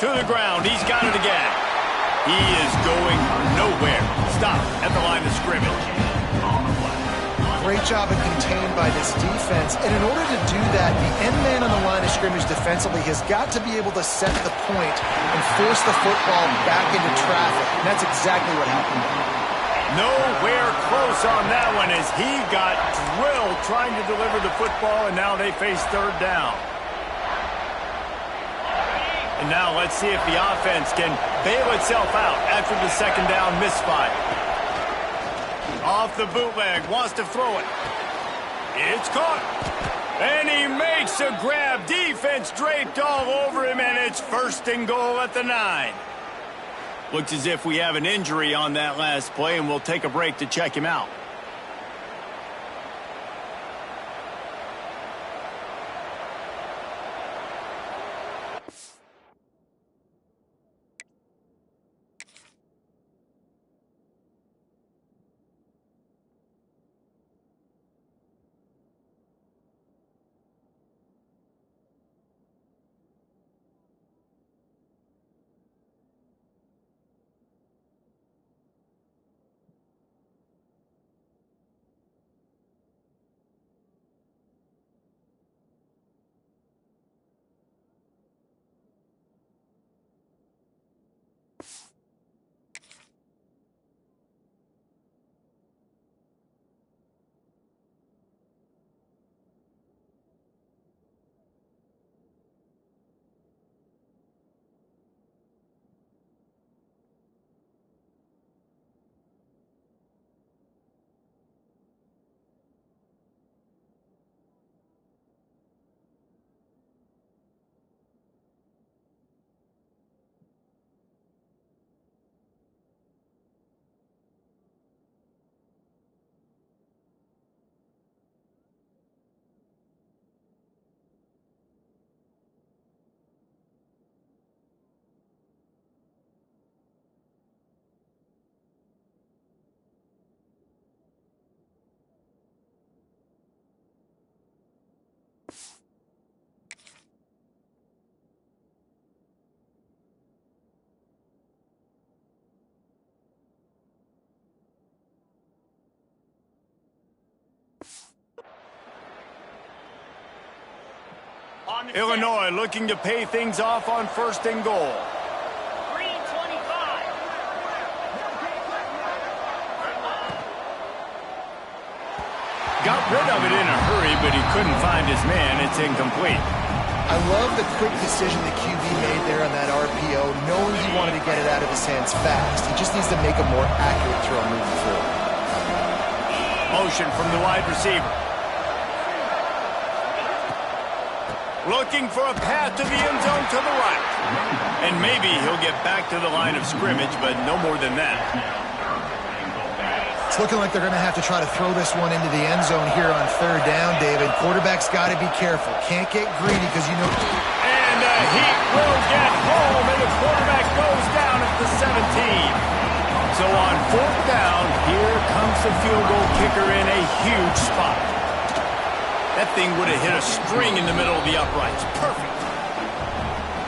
To the ground, he's got it again. He is going nowhere. Stop at the line of scrimmage.
Great job of contained by this defense. And in order to do that, the end man on the line of scrimmage defensively has got to be able to set the point and force the football back into traffic. And that's exactly what happened.
Nowhere close on that one as he got drilled trying to deliver the football, and now they face third down. And now let's see if the offense can bail itself out after the second down misfire. Off the bootleg, wants to throw it. It's caught. And he makes a grab. Defense draped all over him, and it's 1st and goal at the 9. Looks as if we have an injury on that last play, and we'll take a break to check him out. Illinois looking to pay things off on 1st and goal.
Green 25.
Got rid of it in a hurry, but he couldn't find his man. It's incomplete.
I love the quick decision the QB made there on that RPO, knowing he wanted to get it out of his hands fast. He just needs to make a more accurate throw moving forward.
Motion from the wide receiver. Looking for a path to the end zone to the right. And maybe he'll get back to the line of scrimmage, but no more than that.
It's looking like they're going to have to try to throw this one into the end zone here on 3rd down, David. Quarterback's got to be careful. Can't get greedy because you know...
And the Heat will get home, and the quarterback goes down at the 17. So on 4th down, here comes the field goal kicker in a huge spot. That thing would have hit a string in the middle of the uprights. Perfect.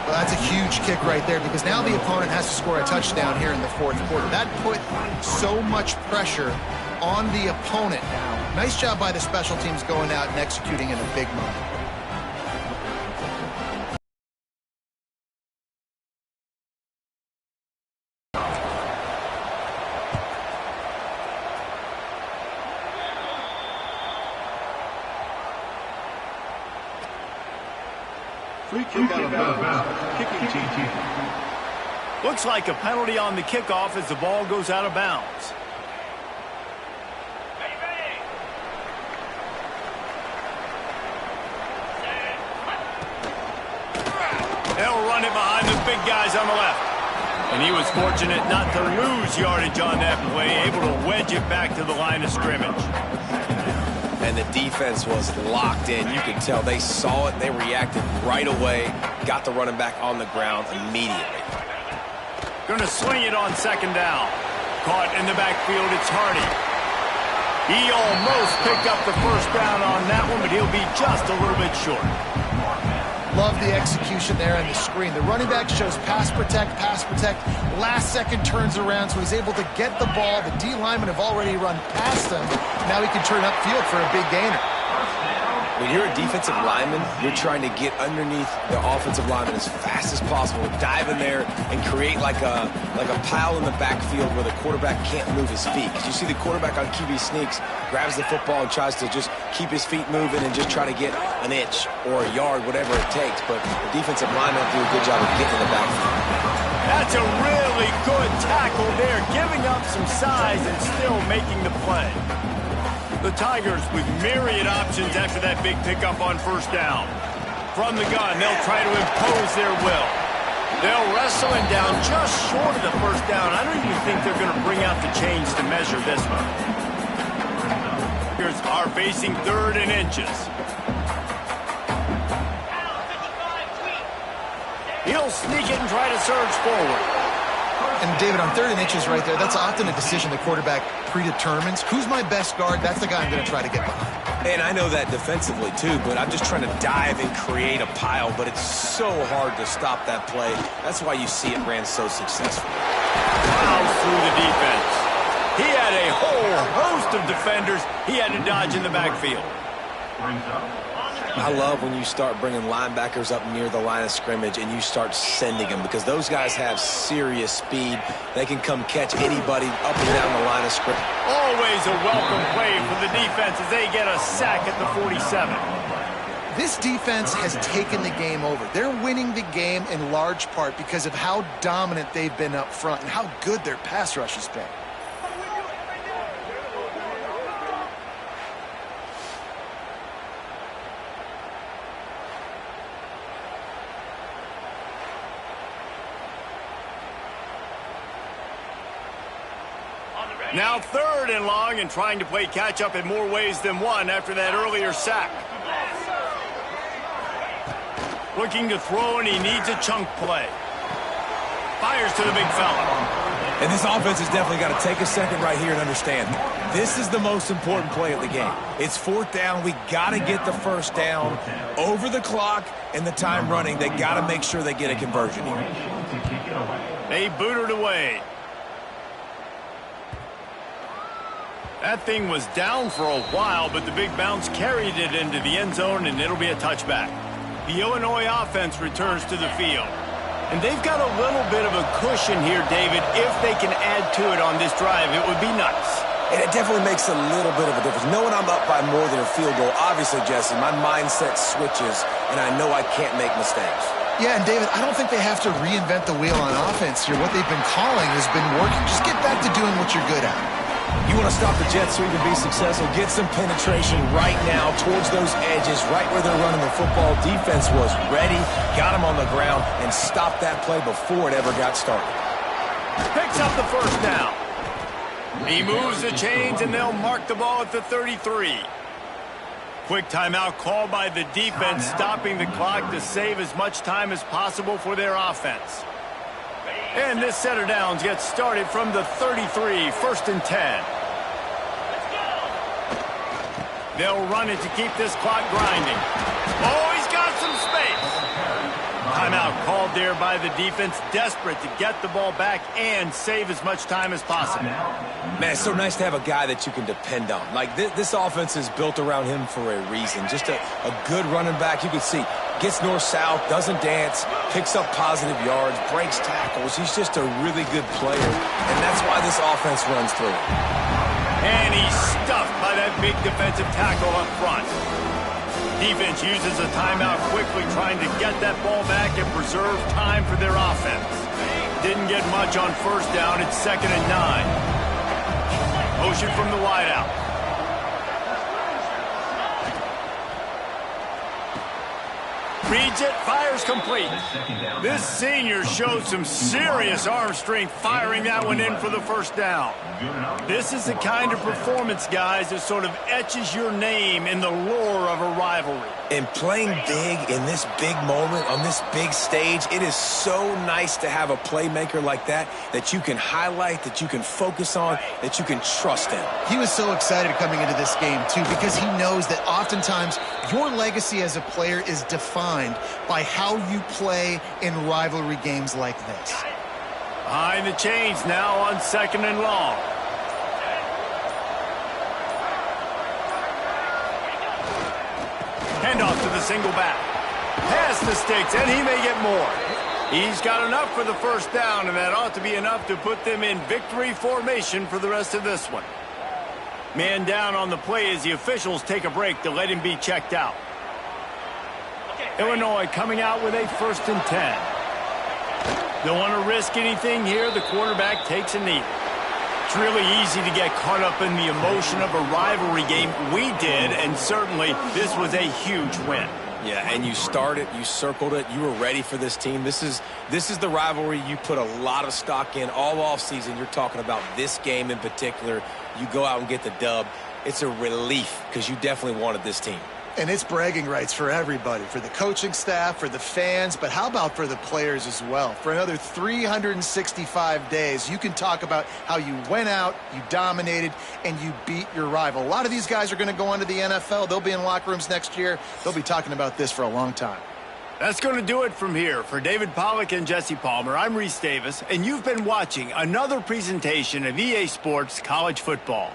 Well, that's a huge kick right there because now the opponent has to score a touchdown here in the 4th quarter. That put so much pressure on the opponent now. Nice job by the special teams going out and executing in a big moment.
Free kick out of bounds. Kicking team.
Looks like a penalty on the kickoff as the ball goes out of bounds. They'll run it behind the big guys on the left. And he was fortunate not to lose yardage on that play, able to wedge it back to the line of scrimmage.
And the defense was locked in. You could tell they saw it. They reacted right away. Got the running back on the ground immediately.
Going to sling it on second down. Caught in the backfield, it's Hardy. He almost picked up the first down on that one, but he'll be just a little bit short.
Love the execution there on the screen. The running back shows pass protect, last second turns around, so he's able to get the ball. The D linemen have already run past him. Now he can turn upfield for a big gainer.
When you're a defensive lineman, you're trying to get underneath the offensive lineman as fast as possible, dive in there and create like a pile in the backfield where the quarterback can't move his feet. Because you see the quarterback on QB sneaks, grabs the football and tries to just keep his feet moving and just try to get an inch or a yard, whatever it takes. But the defensive linemen do a good job of getting in the backfield.
That's a really good tackle there, giving up some size and still making the play. The Tigers with myriad options after that big pickup on first down. From the gun, they'll try to impose their will. They'll wrestle him down just short of the first down. I don't even think they're going to bring out the chains to measure this one. Tigers are facing 3rd and inches. He'll sneak it and try to surge forward.
And David, on 3rd and inches right there, that's often a decision the quarterback predetermines. Who's my best guard? That's the guy I'm going to try to get behind.
And I know that defensively too, but I'm just trying to dive and create a pile, but it's so hard to stop that play. That's why you see it ran so successfully.
Plows through the defense. He had a whole host of defenders he had to dodge in the backfield.
I love when you start bringing linebackers up near the line of scrimmage and you start sending them, because those guys have serious speed. They can come catch anybody up and down the line of scrimmage.
Always a welcome play for the defense as they get a sack at the 47.
This defense has taken the game over. They're winning the game in large part because of how dominant they've been up front and how good their pass rush has been.
Now 3rd and long, and trying to play catch-up in more ways than one after that earlier sack. Looking to throw, and he needs a chunk play. Fires to the big fella.
And this offense has definitely got to take a second right here and understand, this is the most important play of the game. It's 4th down. We got to get the first down over the clock and the time running. They got to make sure they get a conversion here.
They boot it away. That thing was down for a while, but the big bounce carried it into the end zone, and it'll be a touchback. The Illinois offense returns to the field. And they've got a little bit of a cushion here, David. If they can add to it on this drive, it would be nice.
And it definitely makes a little bit of a difference. Knowing I'm up by more than a field goal, obviously, Jesse, my mindset switches, and I know I can't make mistakes.
Yeah, and David, I don't think they have to reinvent the wheel on offense here. What they've been calling has been working. Just get back to doing what you're good at.
You want to stop the jet sweep and be successful, get some penetration right now towards those edges, right where they're running the football. Defense was ready, got him on the ground, and stopped that play before it ever got started.
Picks up the first down. He moves the chains, and they'll mark the ball at the 33. Quick timeout called by the defense, stopping the clock to save as much time as possible for their offense. And this set of downs gets started from the 33, 1st and 10. They'll run it to keep this clock grinding. Oh, he's got some space. Timeout called there by the defense, desperate to get the ball back and save as much time as possible.
Man, it's so nice to have a guy that you can depend on. Like, this offense is built around him for a reason. Just a good running back. You can see, gets north-south, doesn't dance, picks up positive yards, breaks tackles. He's just a really good player, and that's why this offense runs through.
And he's stuffed by that big defensive tackle up front. Defense uses a timeout quickly, trying to get that ball back and preserve time for their offense. Didn't get much on first down. It's 2nd and 9. Motion from the wideout. Reads it, fires complete. This senior showed some serious arm strength firing that one in for the first down. This is the kind of performance, guys, that sort of etches your name in the lore of a rivalry.
And playing big in this big moment, on this big stage, it is so nice to have a playmaker like that you can highlight, that you can focus on, that you can trust in.
He was so excited coming into this game, too, because he knows that oftentimes your legacy as a player is defined by how you play in rivalry games like this.
Behind the chains now on 2nd and long. Handoff to the single back. Pass the sticks, and he may get more. He's got enough for the first down, and that ought to be enough to put them in victory formation for the rest of this one. Man down on the play as the officials take a break to let him be checked out. Illinois coming out with a 1st and 10. Don't want to risk anything here. The quarterback takes a knee. It's really easy to get caught up in the emotion of a rivalry game. We did, and certainly this was a huge win.
Yeah, and you started, you circled it, you were ready for this team. This is the rivalry you put a lot of stock in all offseason. You're talking about this game in particular. You go out and get the dub. It's a relief because you definitely wanted this team.
And it's bragging rights for everybody, for the coaching staff, for the fans, but how about for the players as well? For another 365 days, you can talk about how you went out, you dominated, and you beat your rival. A lot of these guys are going to go on to the NFL. They'll be in locker rooms next year. They'll be talking about this for a long time.
That's going to do it from here. For David Pollack and Jesse Palmer, I'm Reese Davis, and you've been watching another presentation of EA Sports College Football.